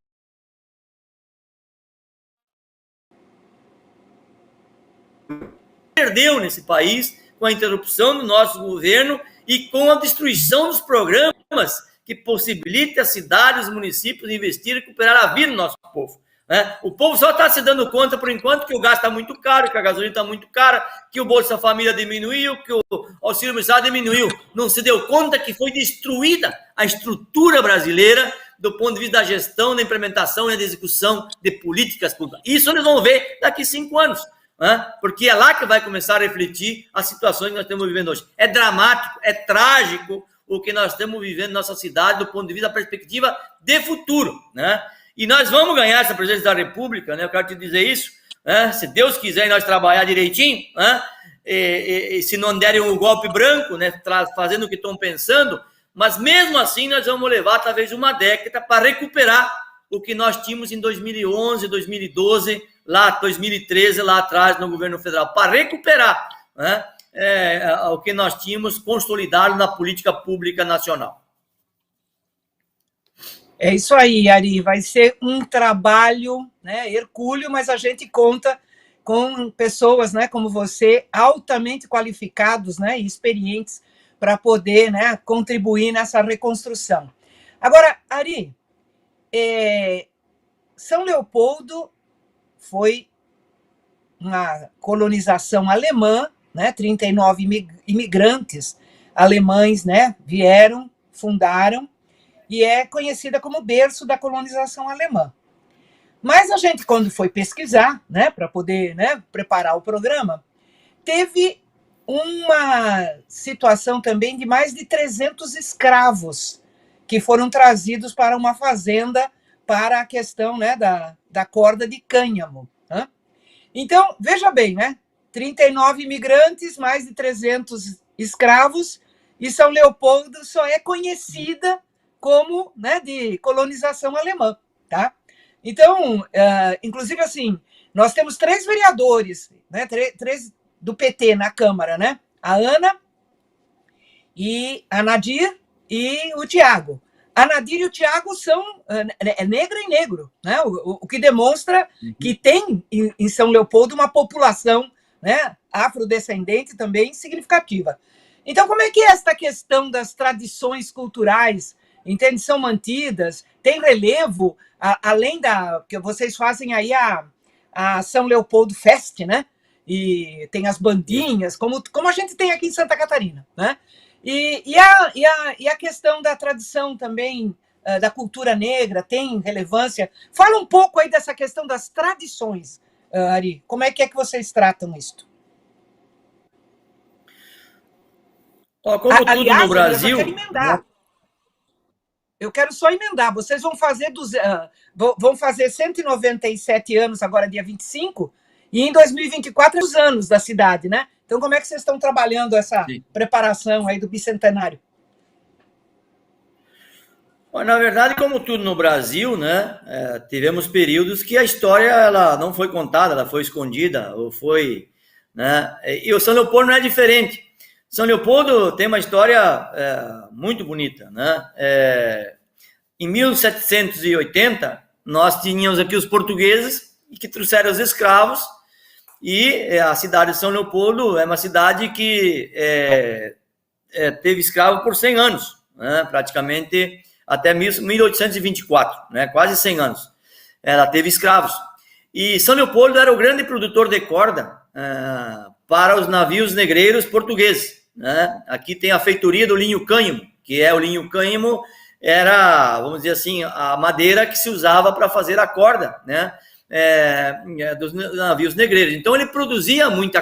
Perdeu nesse país com a interrupção do nosso governo e com a destruição dos programas que possibilitem as cidades, os municípios investirem e recuperar a vida do nosso povo. Né? O povo só está se dando conta, por enquanto, que o gás está muito caro, que a gasolina está muito cara, que o Bolsa Família diminuiu, que o auxílio emergencial diminuiu. Não se deu conta que foi destruída a estrutura brasileira do ponto de vista da gestão, da implementação e da execução de políticas públicas. Isso eles vão ver daqui 5 anos. Né? Porque é lá que vai começar a refletir as situações que nós estamos vivendo hoje. É dramático, é trágico o que nós estamos vivendo na nossa cidade do ponto de vista da perspectiva de futuro, né? E nós vamos ganhar essa presidência da República, né? Eu quero te dizer isso, né? Se Deus quiser e nós trabalhar direitinho, né? E se não derem um golpe branco, né? Fazendo o que estão pensando, mas mesmo assim nós vamos levar talvez uma década para recuperar o que nós tínhamos em 2011, 2012, lá 2013, lá atrás no governo federal, para recuperar, né? O que nós tínhamos consolidado na política pública nacional. É isso aí, Ari, vai ser um trabalho, né, hercúleo, mas a gente conta com pessoas, né, como você, altamente qualificados, né, e experientes para poder, né, contribuir nessa reconstrução. Agora, Ari, São Leopoldo foi uma colonização alemã, né, 39 imigrantes alemães, né, vieram, fundaram, e é conhecida como berço da colonização alemã. Mas a gente, quando foi pesquisar, né, para poder, né, preparar o programa, teve uma situação também de mais de 300 escravos que foram trazidos para uma fazenda para a questão, né, da corda de cânhamo. Né? Então, veja bem, né, 39 imigrantes, mais de 300 escravos, e São Leopoldo só é conhecida como, né, de colonização alemã, tá? Então, inclusive assim, nós temos 3 vereadores, né, 3 do PT na Câmara, né? A Ana, e a Nadir e o Tiago. A Nadir e o Tiago são negra e negro, né? O que demonstra que tem em São Leopoldo uma população, né, afrodescendente também significativa. Então, como é que é esta questão das tradições culturais, entende, são mantidas, tem relevo, além da que vocês fazem aí a São Leopoldo Fest, né? E tem as bandinhas, como a gente tem aqui em Santa Catarina, né? E a questão da tradição também, da cultura negra, tem relevância? Fala um pouco aí dessa questão das tradições, Ari. Como é que vocês tratam isso? Como tudo no Brasil... Eu quero só emendar. Vocês vão fazer 197 anos agora, dia 25, e em 2024 os anos da cidade, né? Então, como é que vocês estão trabalhando essa preparação aí do bicentenário? Bom, na verdade, como tudo no Brasil, né, tivemos períodos que a história ela não foi contada, ela foi escondida, ou foi, né, e o São Leopoldo não é diferente. São Leopoldo tem uma história muito bonita, né? Em 1780, nós tínhamos aqui os portugueses que trouxeram os escravos, e a cidade de São Leopoldo é uma cidade que teve escravo por 100 anos, né? Praticamente até 1824, né? Quase 100 anos. Ela teve escravos. E São Leopoldo era o grande produtor de corda para os navios negreiros portugueses, né? Aqui tem a feitoria do linho cânhamo, que é o linho cânhamo, era, vamos dizer assim, a madeira que se usava para fazer a corda, né? Dos navios negreiros. Então ele produzia muita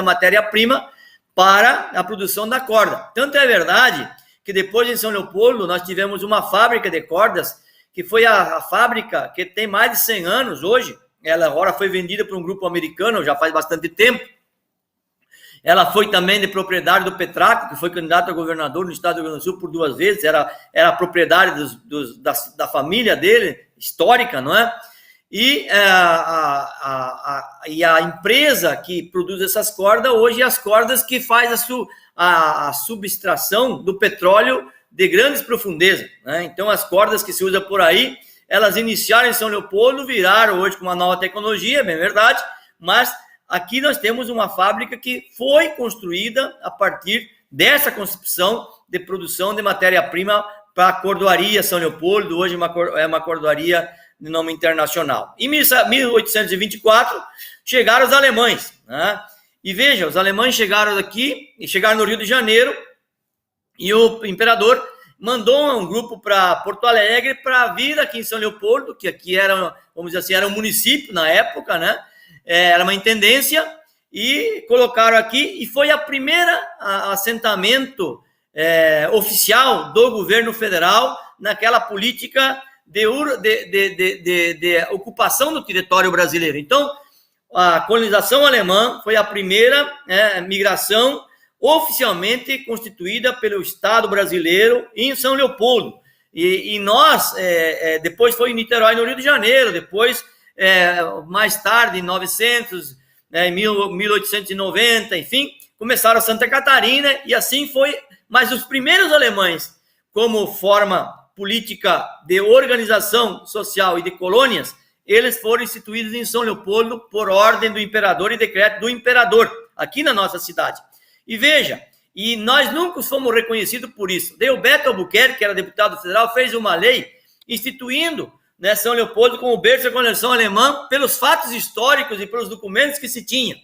matéria-prima para a produção da corda. Tanto é verdade que depois em São Leopoldo nós tivemos uma fábrica de cordas, que foi a fábrica que tem mais de 100 anos hoje. Ela agora foi vendida para um grupo americano, já faz bastante tempo. Ela foi também de propriedade do Petraco, que foi candidato a governador no estado do Rio Grande do Sul por 2 vezes, era propriedade da família dele, histórica, não é? E a empresa que produz essas cordas, hoje, as cordas que faz a subtração do petróleo de grandes profundezas, né? Então, as cordas que se usam por aí, elas iniciaram em São Leopoldo, viraram hoje com uma nova tecnologia, bem verdade, mas aqui nós temos uma fábrica que foi construída a partir dessa concepção de produção de matéria-prima para a cordoaria São Leopoldo, hoje é uma cordoaria de nome internacional. Em 1824, chegaram os alemães, né? E veja, os alemães chegaram aqui, e chegaram no Rio de Janeiro, e o imperador mandou um grupo para Porto Alegre para vir aqui em São Leopoldo, que aqui era, vamos dizer assim, era um município na época, né? Era uma intendência, e colocaram aqui, e foi a primeira assentamento oficial do governo federal naquela política de ocupação do território brasileiro. Então, a colonização alemã foi a primeira migração oficialmente constituída pelo Estado brasileiro em São Leopoldo. E nós, depois foi em Niterói, no Rio de Janeiro, depois, mais tarde, em 900, em 1890, enfim, começaram Santa Catarina, e assim foi. Mas os primeiros alemães, como forma política de organização social e de colônias, eles foram instituídos em São Leopoldo por ordem do imperador e decreto do imperador, aqui na nossa cidade. E veja, e nós nunca fomos reconhecidos por isso. Daí o Beto Albuquerque, que era deputado federal, fez uma lei instituindo, né, São Leopoldo como berço da colonização alemã pelos fatos históricos e pelos documentos que se tinha.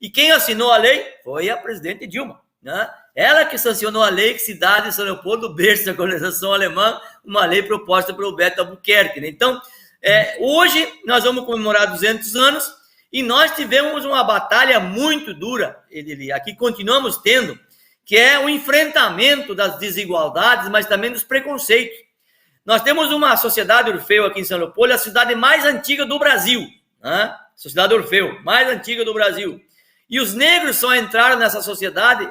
E quem assinou a lei foi a presidente Dilma, né? Ela que sancionou a lei que cidade de São Leopoldo, berço da colonização alemã, uma lei proposta pelo Beto Albuquerque, né? Então, hoje nós vamos comemorar 200 anos e nós tivemos uma batalha muito dura, aqui continuamos tendo, que é o enfrentamento das desigualdades, mas também dos preconceitos. Nós temos uma sociedade Orfeu aqui em São Leopoldo, a cidade mais antiga do Brasil, né? Sociedade Orfeu, mais antiga do Brasil. E os negros só entraram nessa sociedade,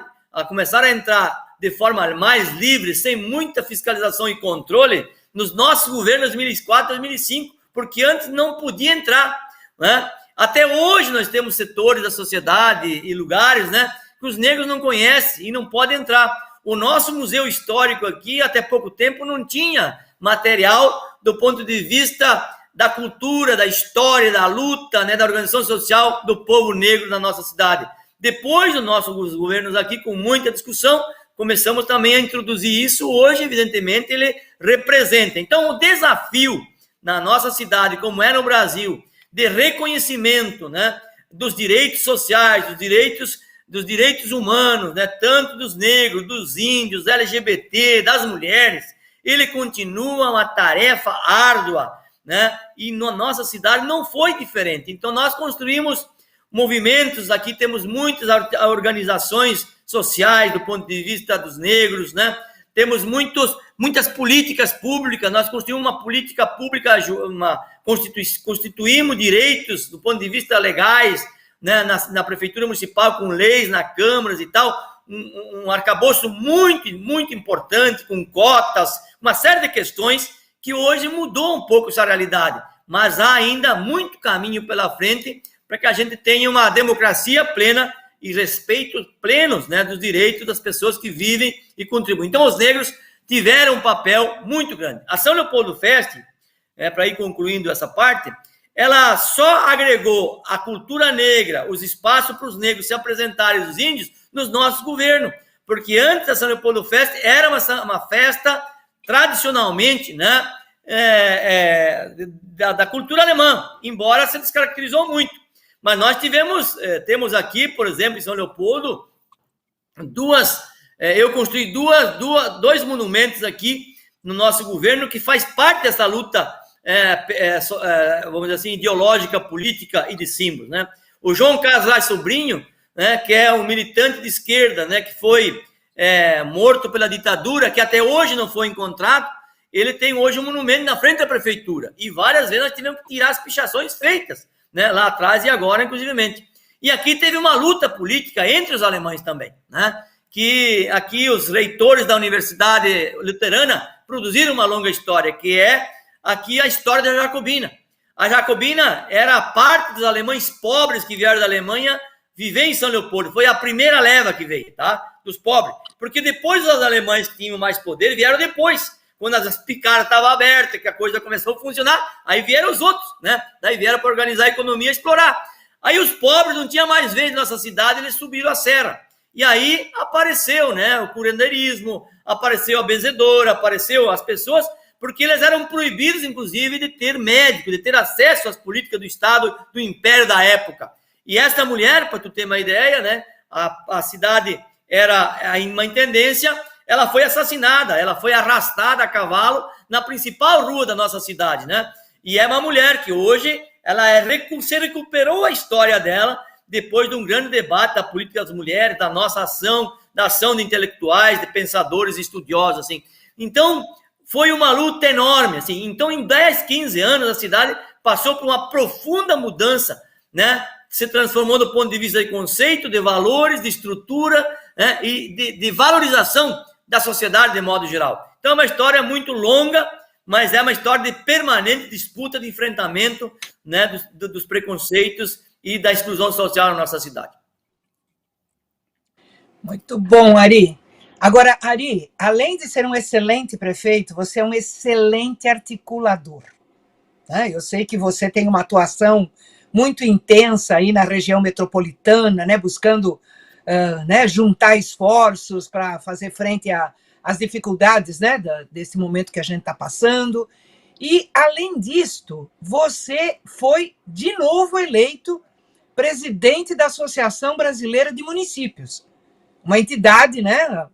começaram a entrar de forma mais livre, sem muita fiscalização e controle, nos nossos governos 2004, 2005, porque antes não podia entrar, né? Até hoje nós temos setores da sociedade e lugares, né, que os negros não conhecem e não podem entrar. O nosso museu histórico aqui, até pouco tempo, não tinha material do ponto de vista da cultura, da história, da luta, né, da organização social do povo negro na nossa cidade. Depois dos nossos governos aqui, com muita discussão, começamos também a introduzir isso. Hoje, evidentemente, ele representa. Então, o desafio na nossa cidade, como é no Brasil, de reconhecimento, né, dos direitos sociais, dos direitos humanos, né, tanto dos negros, dos índios, LGBT, das mulheres, ele continua uma tarefa árdua, né, e na nossa cidade não foi diferente. Então, nós construímos movimentos, aqui temos muitas organizações sociais do ponto de vista dos negros, né? Temos muitas políticas públicas, nós construímos uma política pública, constituímos direitos do ponto de vista legais, né? Na Prefeitura Municipal, com leis, na Câmara e tal, um arcabouço muito, muito importante, com cotas, uma série de questões que hoje mudou um pouco essa realidade, mas há ainda muito caminho pela frente para que a gente tenha uma democracia plena e respeito plenos, né, dos direitos das pessoas que vivem e contribuem. Então, os negros tiveram um papel muito grande. A São Leopoldo Fest, para ir concluindo essa parte, ela só agregou a cultura negra, os espaços para os negros se apresentarem, os índios, nos nossos governos, porque antes a São Leopoldo Fest era uma festa tradicionalmente, né, da cultura alemã, embora se descaracterizou muito. Mas nós temos aqui, por exemplo, em São Leopoldo, eu construí dois monumentos aqui no nosso governo que faz parte dessa luta, vamos dizer assim, ideológica, política e de símbolos, né? O João Carlos Sobrinho, né, que é um militante de esquerda, né, que foi morto pela ditadura, que até hoje não foi encontrado, ele tem hoje um monumento na frente da prefeitura. E várias vezes nós tivemos que tirar as pichações feitas, né, lá atrás e agora, inclusivemente. E aqui teve uma luta política entre os alemães também, né? Que aqui os reitores da Universidade Luterana produziram uma longa história, que é aqui a história da Jacobina. A Jacobina era parte dos alemães pobres que vieram da Alemanha viver em São Leopoldo. Foi a primeira leva que veio, tá? Dos pobres. Porque depois os alemães que tinham mais poder vieram depois, quando as picadas estavam abertas, que a coisa começou a funcionar, aí vieram os outros, né? Daí vieram para organizar a economia e explorar. Aí os pobres não tinham mais vez na nossa cidade, eles subiram a serra. E aí apareceu, né, o curandeirismo, apareceu a benzedora, apareceu as pessoas, porque eles eram proibidos, inclusive, de ter médico, de ter acesso às políticas do Estado, do Império da época. E essa mulher, para tu ter uma ideia, né, a cidade era em uma intendência, ela foi assassinada, ela foi arrastada a cavalo na principal rua da nossa cidade, né? E é uma mulher que hoje se recuperou a história dela, depois de um grande debate da política das mulheres, da nossa ação, da ação de intelectuais, de pensadores e estudiosos, assim. Então, foi uma luta enorme, assim. Então, em 10, 15 anos, a cidade passou por uma profunda mudança, né? Se transformou do ponto de vista de conceito, de valores, de estrutura, né? E de valorização da sociedade de modo geral. Então, é uma história muito longa, mas é uma história de permanente disputa, de enfrentamento, né? dos preconceitos e da exclusão social na nossa cidade. Muito bom, Ari. Agora, Ari, além de ser um excelente prefeito, você é um excelente articulador, né? Eu sei que você tem uma atuação muito intensa aí na região metropolitana, né, buscando né, juntar esforços para fazer frente às dificuldades, né, desse momento que a gente está passando. E, além disto, você foi de novo eleito presidente da Associação Brasileira de Municípios, uma entidade, né,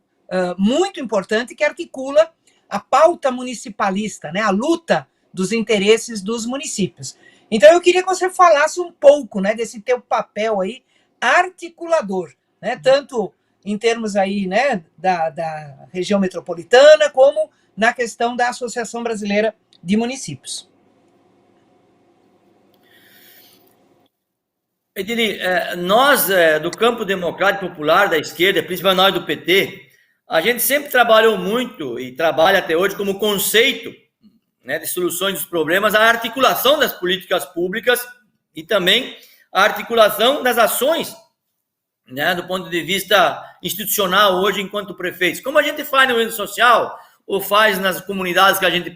muito importante que articula a pauta municipalista, né, a luta dos interesses dos municípios. Então, eu queria que você falasse um pouco, né, desse teu papel aí articulador, né, tanto em termos aí, né, da região metropolitana, como na questão da Associação Brasileira de Municípios. Edili, nós do campo democrático popular, da esquerda, principalmente nós do PT, a gente sempre trabalhou muito e trabalha até hoje como conceito, né, de soluções dos problemas, a articulação das políticas públicas e também a articulação das ações, né, do ponto de vista institucional hoje enquanto prefeitos. Como a gente faz no âmbito social ou faz nas comunidades que a gente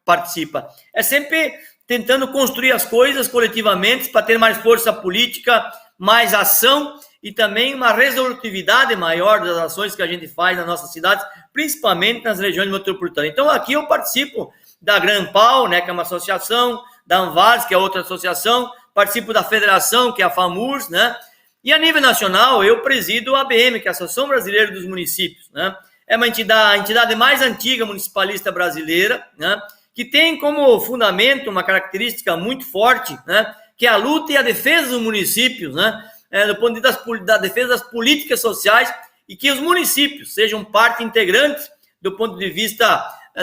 participa. É sempre tentando construir as coisas coletivamente para ter mais força política, mais ação e também uma resolutividade maior das ações que a gente faz nas nossas cidades, principalmente nas regiões metropolitanas. Então, aqui eu participo da Granpal, né, que é uma associação, da Anvars, que é outra associação, participo da Federação, que é a FAMURS, né, e a nível nacional eu presido a ABM, que é a Associação Brasileira dos Municípios, né, é a entidade mais antiga municipalista brasileira, né, que tem como fundamento uma característica muito forte, né, que é a luta e a defesa dos municípios, né, do ponto de vista da defesa das políticas sociais e que os municípios sejam parte integrante do ponto de vista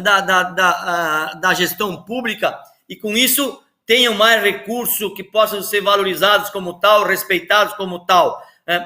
da gestão pública e com isso tenham mais recursos que possam ser valorizados como tal, respeitados como tal.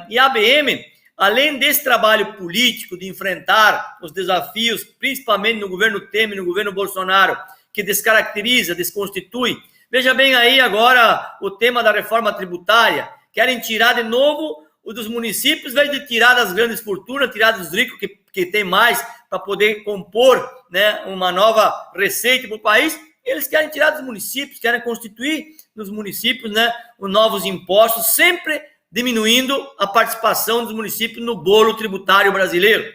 E a ABM, além desse trabalho político de enfrentar os desafios, principalmente no governo Temer, no governo Bolsonaro, que descaracteriza, desconstitui. Veja bem aí agora o tema da reforma tributária. Querem tirar de novo o dos municípios, ao invés de tirar das grandes fortunas, tirar dos ricos que tem mais para poder compor, né, uma nova receita para o país. Eles querem tirar dos municípios, querem constituir nos municípios, né, os novos impostos, sempre diminuindo a participação dos municípios no bolo tributário brasileiro.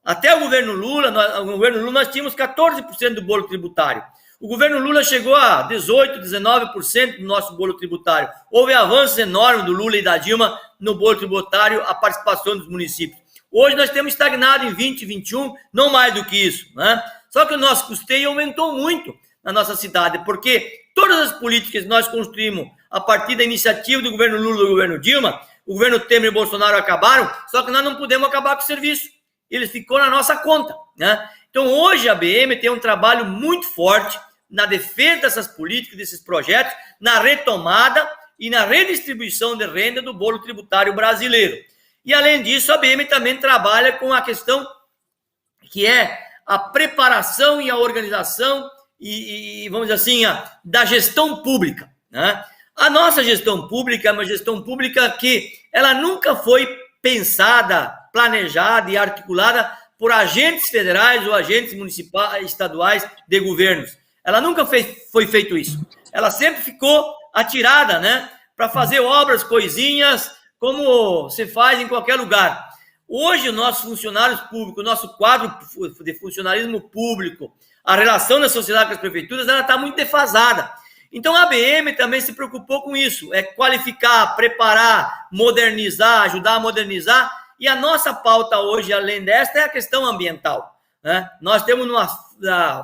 Até o governo Lula, nós tínhamos 14% do bolo tributário. O governo Lula chegou a 18%, 19% do nosso bolo tributário. Houve avanços enormes do Lula e da Dilma no bolo tributário, a participação dos municípios. Hoje nós temos estagnado em 20, 21, não mais do que isso, né? Só que o nosso custeio aumentou muito na nossa cidade, porque todas as políticas que nós construímos a partir da iniciativa do governo Lula e do governo Dilma, o governo Temer e Bolsonaro acabaram, só que nós não podemos acabar com o serviço. Ele ficou na nossa conta, né? Então, hoje a BM tem um trabalho muito forte na defesa dessas políticas, desses projetos, na retomada e na redistribuição de renda do bolo tributário brasileiro. E, além disso, a BM também trabalha com a questão que é a preparação e a organização e vamos dizer assim, da gestão pública, né? A nossa gestão pública é uma gestão pública que ela nunca foi pensada, planejada e articulada por agentes federais ou agentes municipais, estaduais de governos. Ela nunca foi feito isso. Ela sempre ficou atirada, né, para fazer obras, coisinhas, como se faz em qualquer lugar. Hoje, os nossos funcionários públicos, o nosso quadro de funcionalismo público, a relação da sociedade com as prefeituras, ela está muito defasada. Então, a ABM também se preocupou com isso, é qualificar, preparar, modernizar, ajudar a modernizar, e a nossa pauta hoje, além desta, é a questão ambiental, né? Nós temos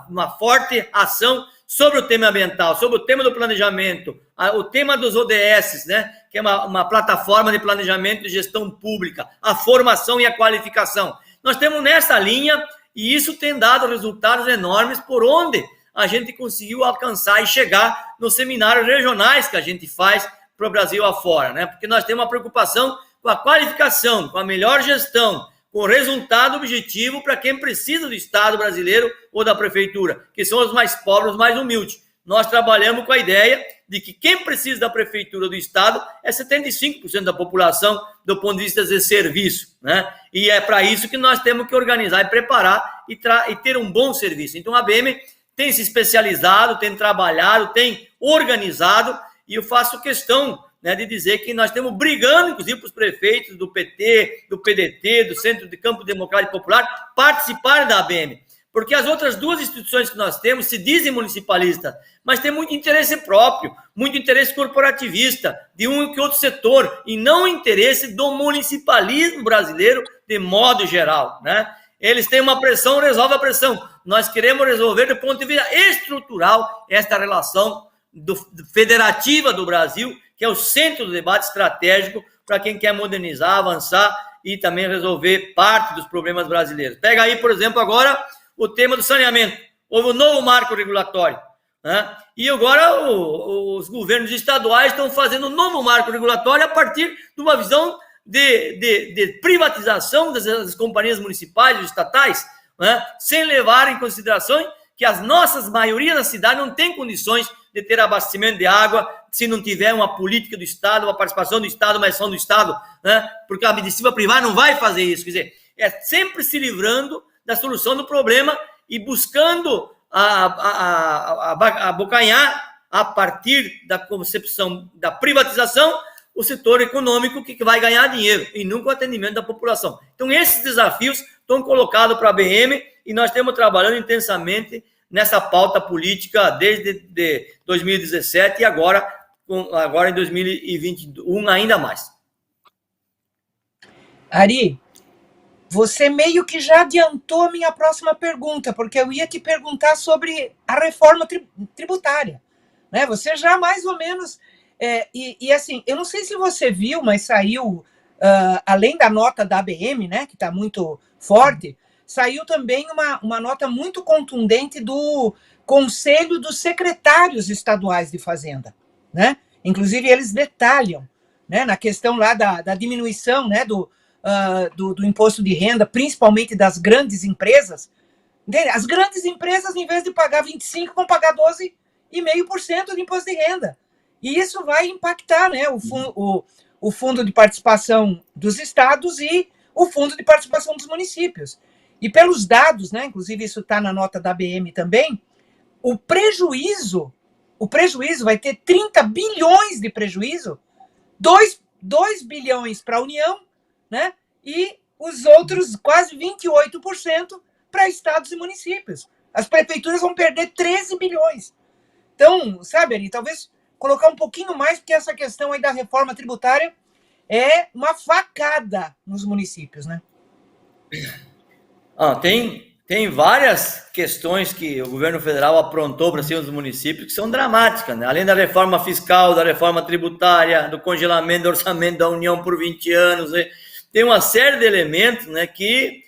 uma forte ação sobre o tema ambiental, sobre o tema do planejamento, o tema dos ODS, né? Que é uma plataforma de planejamento e gestão pública, a formação e a qualificação. Nós temos nessa linha, e isso tem dado resultados enormes por onde a gente conseguiu alcançar e chegar nos seminários regionais que a gente faz para o Brasil afora, né? Porque nós temos uma preocupação com a qualificação, com a melhor gestão, com o resultado objetivo para quem precisa do Estado brasileiro ou da prefeitura, que são os mais pobres, os mais humildes. Nós trabalhamos com a ideia de que quem precisa da prefeitura ou do Estado é 75% da população do ponto de vista de serviço, né? E é para isso que nós temos que organizar e preparar e ter um bom serviço. Então, a ABM tem se especializado, tem trabalhado, tem organizado, e eu faço questão, né, de dizer que nós estamos brigando, inclusive, para os prefeitos do PT, do PDT, do Centro de Campo Democrático Popular, participarem da ABM. Porque as outras duas instituições que nós temos se dizem municipalistas, mas tem muito interesse próprio, muito interesse corporativista, de um e outro setor, e não interesse do municipalismo brasileiro de modo geral, né? Eles têm uma pressão, resolve a pressão. Nós queremos resolver do ponto de vista estrutural esta relação federativa do Brasil, que é o centro do debate estratégico para quem quer modernizar, avançar e também resolver parte dos problemas brasileiros. Pega aí, por exemplo, agora o tema do saneamento. Houve um novo marco regulatório, né? E agora os governos estaduais estão fazendo um novo marco regulatório a partir de uma visão de privatização das companhias municipais e estatais, né? Sem levar em consideração que as nossas maioria da cidade não tem condições de ter abastecimento de água se não tiver uma política do Estado, uma participação do Estado, uma ação do Estado, né? Porque a iniciativa privada não vai fazer isso. Quer dizer, é sempre se livrando da solução do problema e buscando abocanhar a partir da concepção da privatização o setor econômico que vai ganhar dinheiro e nunca o atendimento da população. Então, esses desafios estão colocados para a BM e nós estamos trabalhando intensamente nessa pauta política desde 2017 e agora em 2021 ainda mais. Ari, você meio que já adiantou a minha próxima pergunta, porque eu ia te perguntar sobre a reforma tributária, né? Você já mais ou menos... assim, eu não sei se você viu, mas saiu, além da nota da ABM, né, que está muito forte, saiu também uma nota muito contundente do Conselho dos Secretários Estaduais de Fazenda, né? Inclusive, eles detalham, né, na questão lá da diminuição, né, do imposto de renda, principalmente das grandes empresas. Entende? As grandes empresas, em vez de pagar 25%, vão pagar 12,5% de imposto de renda. E isso vai impactar, né, o fundo de participação dos estados e o fundo de participação dos municípios. E pelos dados, né, inclusive isso está na nota da ABM também, o prejuízo vai ter 30 bilhões de prejuízo, 2 bilhões para a União, né, e os outros quase 28% para estados e municípios. As prefeituras vão perder 13 bilhões. Então, sabe, Ari, talvez colocar um pouquinho mais, porque essa questão aí da reforma tributária é uma facada nos municípios, né? Tem várias questões que o governo federal aprontou para cima dos municípios que são dramáticas, né? Além da reforma fiscal, da reforma tributária, do congelamento do orçamento da União por 20 anos, né? Tem uma série de elementos, né, que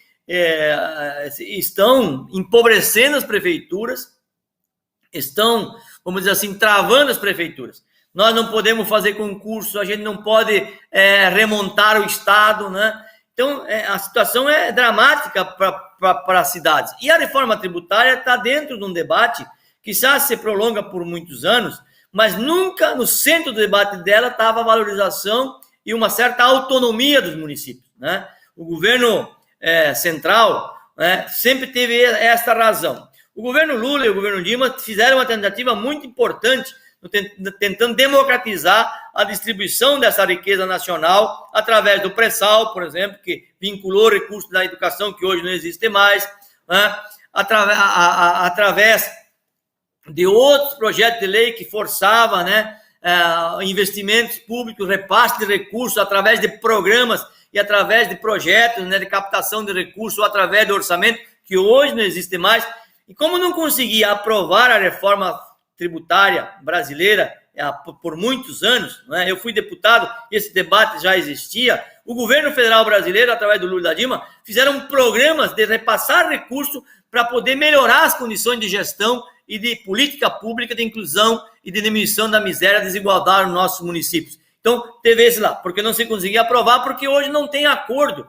estão empobrecendo as prefeituras, estão, vamos dizer assim, travando as prefeituras. Nós não podemos fazer concurso, a gente não pode remontar o Estado, né? Então, a situação é dramática para as cidades. E a reforma tributária está dentro de um debate que já se prolonga por muitos anos, mas nunca no centro do debate dela estava a valorização e uma certa autonomia dos municípios, né? O governo central, né, sempre teve essa razão. O governo Lula e o governo Dilma fizeram uma tentativa muito importante tentando democratizar a distribuição dessa riqueza nacional através do pré-sal, por exemplo, que vinculou recursos da educação que hoje não existe mais, né? Através de outros projetos de lei que forçavam, né, investimentos públicos, repasse de recursos através de programas e através de projetos, né, de captação de recursos ou através do orçamento, que hoje não existe mais. E como não conseguia aprovar a reforma tributária brasileira por muitos anos, né? Eu fui deputado, esse debate já existia. O governo federal brasileiro, através do Lula e da Dilma, fizeram programas de repassar recursos para poder melhorar as condições de gestão e de política pública de inclusão e de diminuição da miséria e desigualdade nos nossos municípios. Então, teve esse lá, porque não se conseguia aprovar, porque hoje não tem acordo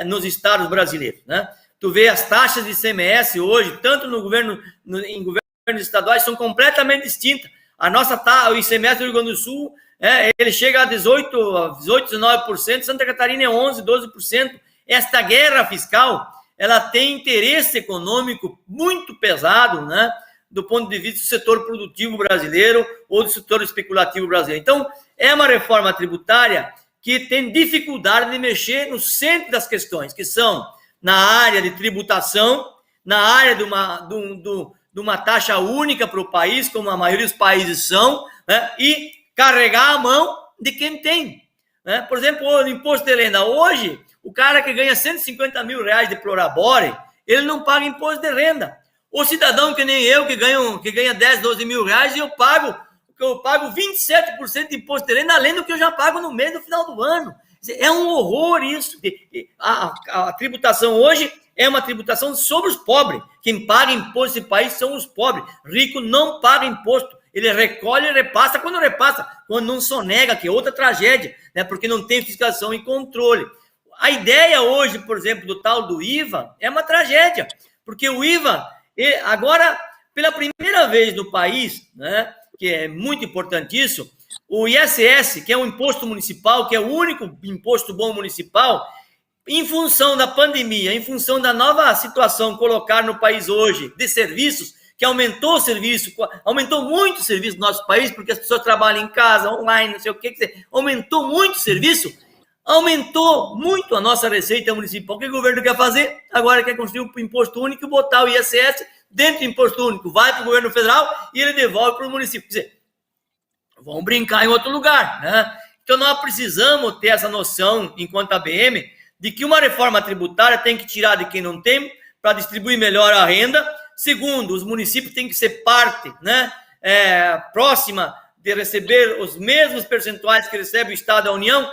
nos estados brasileiros, né? Tu vê as taxas de ICMS hoje, tanto no governo, em governos estaduais, são completamente distintas. A nossa o ICMS do Rio Grande do Sul, ele chega a 18, 19%, Santa Catarina é 11, 12%. Esta guerra fiscal, ela tem interesse econômico muito pesado, né, do ponto de vista do setor produtivo brasileiro ou do setor especulativo brasileiro. Então, é uma reforma tributária que tem dificuldade de mexer no centro das questões, que são na área de tributação, na área de uma taxa única para o país, como a maioria dos países são, né, e carregar a mão de quem tem, né? Por exemplo, o imposto de renda. Hoje, o cara que ganha 150 mil reais de prorabore, ele não paga imposto de renda. O cidadão que nem eu, que ganha 10, 12 mil reais, eu pago 27% de imposto de renda, além do que eu já pago no mês do final do ano. É um horror isso. A tributação hoje é uma tributação sobre os pobres. Quem paga imposto nesse país são os pobres. Rico não paga imposto. Ele recolhe e repassa quando repassa. Quando não sonega, que é outra tragédia, né? Porque não tem fiscalização e controle. A ideia hoje, por exemplo, do tal do IVA é uma tragédia. Porque o IVA, agora, pela primeira vez no país, né, que é muito importante isso, o ISS, que é um imposto municipal, que é o único imposto bom municipal, em função da pandemia, em função da nova situação colocar no país hoje de serviços, que aumentou o serviço, aumentou muito o serviço no nosso país, porque as pessoas trabalham em casa, online, não sei o que, aumentou muito o serviço, aumentou muito a nossa receita municipal. O que o governo quer fazer? Agora quer construir um imposto único e botar o ISS dentro do imposto único. Vai para o governo federal e ele devolve para o município. Quer dizer, vão brincar em outro lugar, né? Então nós precisamos ter essa noção, enquanto ABM, de que uma reforma tributária tem que tirar de quem não tem para distribuir melhor a renda. Segundo, os municípios têm que ser parte, né, próxima de receber os mesmos percentuais que recebe o Estado e a União,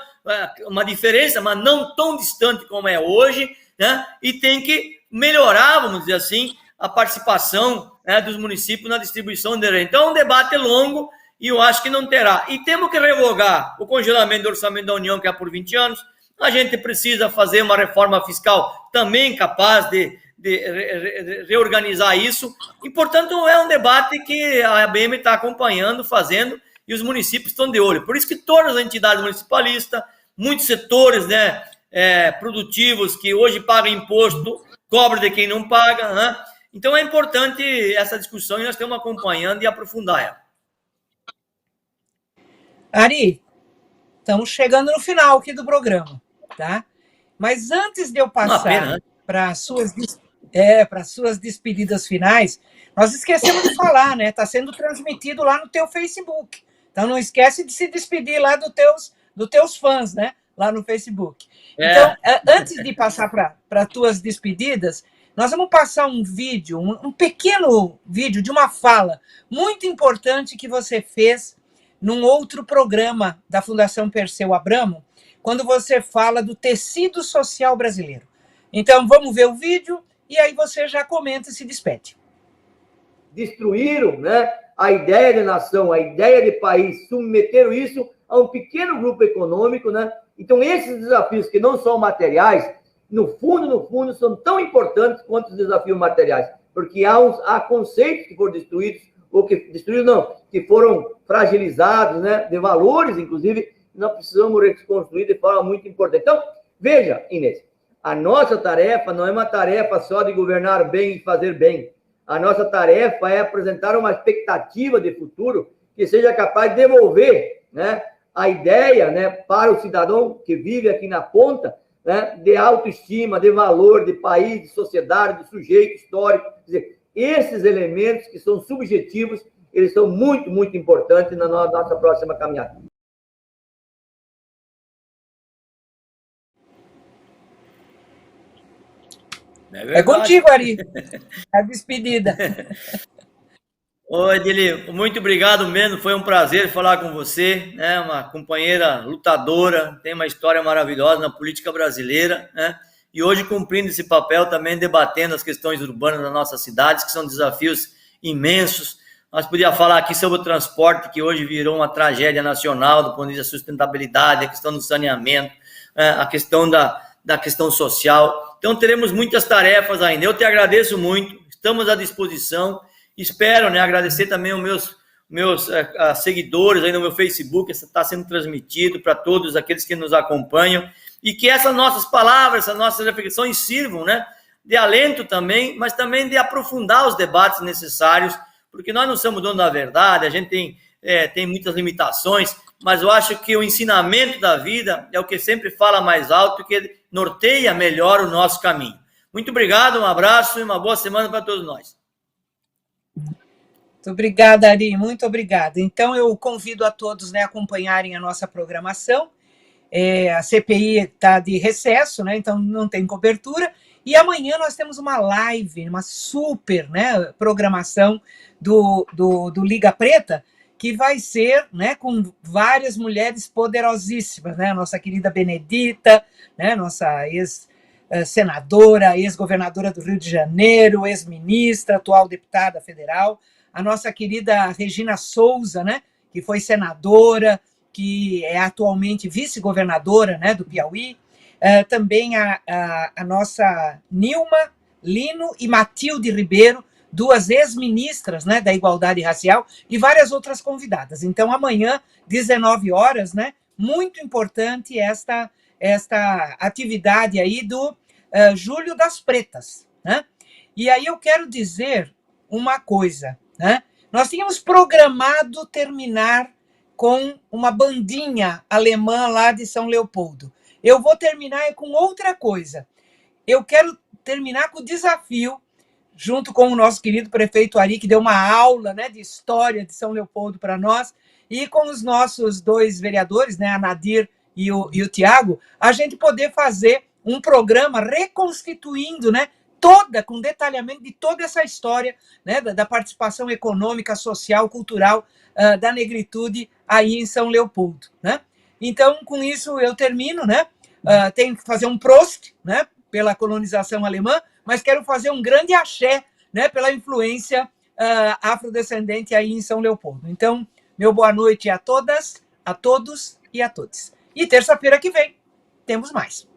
uma diferença, mas não tão distante como é hoje, né? E tem que melhorar, vamos dizer assim, a participação, né, dos municípios na distribuição de renda. Então, é um debate longo e eu acho que não terá. E temos que revogar o congelamento do orçamento da União, que é por 20 anos. A gente precisa fazer uma reforma fiscal também capaz de reorganizar isso. E, portanto, é um debate que a ABM está acompanhando, fazendo, e os municípios estão de olho. Por isso que todas as entidades municipalistas, muitos setores, né, produtivos que hoje pagam imposto, cobram de quem não paga, né? Então, é importante essa discussão e nós estamos acompanhando e aprofundar ela. Ari, estamos chegando no final aqui do programa, tá? Mas antes de eu passar para as suas... Para suas despedidas finais, nós esquecemos de falar, né? Está sendo transmitido lá no teu Facebook. Então não esquece de se despedir lá dos teus fãs, né? Lá no Facebook. Então, antes de passar para tuas despedidas, nós vamos passar um vídeo, um pequeno vídeo de uma fala muito importante que você fez num outro programa da Fundação Perseu Abramo, quando você fala do tecido social brasileiro. Então, vamos ver o vídeo e aí você já comenta e se despede. Destruíram, né, a ideia de nação, a ideia de país, submeteram isso a um pequeno grupo econômico, né? Então, esses desafios que não são materiais, no fundo, são tão importantes quanto os desafios materiais, porque há conceitos que foram destruídos, ou que foram fragilizados, né, de valores, inclusive, nós precisamos reconstruir de forma muito importante. Então, veja, Inês, a nossa tarefa não é uma tarefa só de governar bem e fazer bem. A nossa tarefa é apresentar uma expectativa de futuro que seja capaz de devolver, né, a ideia, né, para o cidadão que vive aqui na ponta, né, de autoestima, de valor, de país, de sociedade, de sujeito histórico. Quer dizer, esses elementos que são subjetivos, eles são muito, muito importantes na nossa próxima caminhada. É contigo, Ari, a despedida. Ô, Edili, muito obrigado mesmo, foi um prazer falar com você, né? Uma companheira lutadora, tem uma história maravilhosa na política brasileira, né? E hoje cumprindo esse papel também, debatendo as questões urbanas das nossas cidades, que são desafios imensos. Nós podíamos falar aqui sobre o transporte, que hoje virou uma tragédia nacional do ponto de vista da sustentabilidade, a questão do saneamento, a questão da questão social. Então, teremos muitas tarefas ainda. Eu te agradeço muito, estamos à disposição. Espero, né, agradecer também os meus seguidores aí no meu Facebook, está sendo transmitido para todos aqueles que nos acompanham, e que essas nossas palavras, essas nossas reflexões sirvam, né, de alento também, mas também de aprofundar os debates necessários, porque nós não somos donos da verdade, a gente tem muitas limitações, mas eu acho que o ensinamento da vida é o que sempre fala mais alto, que norteia melhor o nosso caminho. Muito obrigado, um abraço e uma boa semana para todos nós. Muito obrigada, Ari, muito obrigada. Então, eu convido a todos, né, a acompanharem a nossa programação. A CPI está de recesso, né, então não tem cobertura. E amanhã nós temos uma live, uma super, né, programação do Liga Preta, que vai ser, né, com várias mulheres poderosíssimas, né, a nossa querida Benedita, né, nossa ex-senadora, ex-governadora do Rio de Janeiro, ex-ministra, atual deputada federal, a nossa querida Regina Souza, né, que foi senadora, que é atualmente vice-governadora, né, do Piauí, também a nossa Nilma Lino e Matilde Ribeiro, duas ex-ministras, né, da Igualdade Racial, e várias outras convidadas. Então, amanhã, 19 horas, né, muito importante esta atividade aí do Julho das Pretas, né? E aí eu quero dizer uma coisa, né? Nós tínhamos programado terminar com uma bandinha alemã lá de São Leopoldo. Eu vou terminar com outra coisa. Eu quero terminar com o desafio, junto com o nosso querido prefeito Ari, que deu uma aula, né, de história de São Leopoldo para nós, e com os nossos dois vereadores, né, a Nadir e o Tiago, a gente poder fazer um programa reconstituindo, né, com detalhamento de toda essa história, né, da participação econômica, social, cultural da negritude aí em São Leopoldo, né? Então, com isso eu termino, né? Tenho que fazer um Prost, né, pela colonização alemã, mas quero fazer um grande axé, né, pela influência afrodescendente aí em São Leopoldo. Então, meu boa noite a todas, a todos e a todos. E terça-feira que vem temos mais.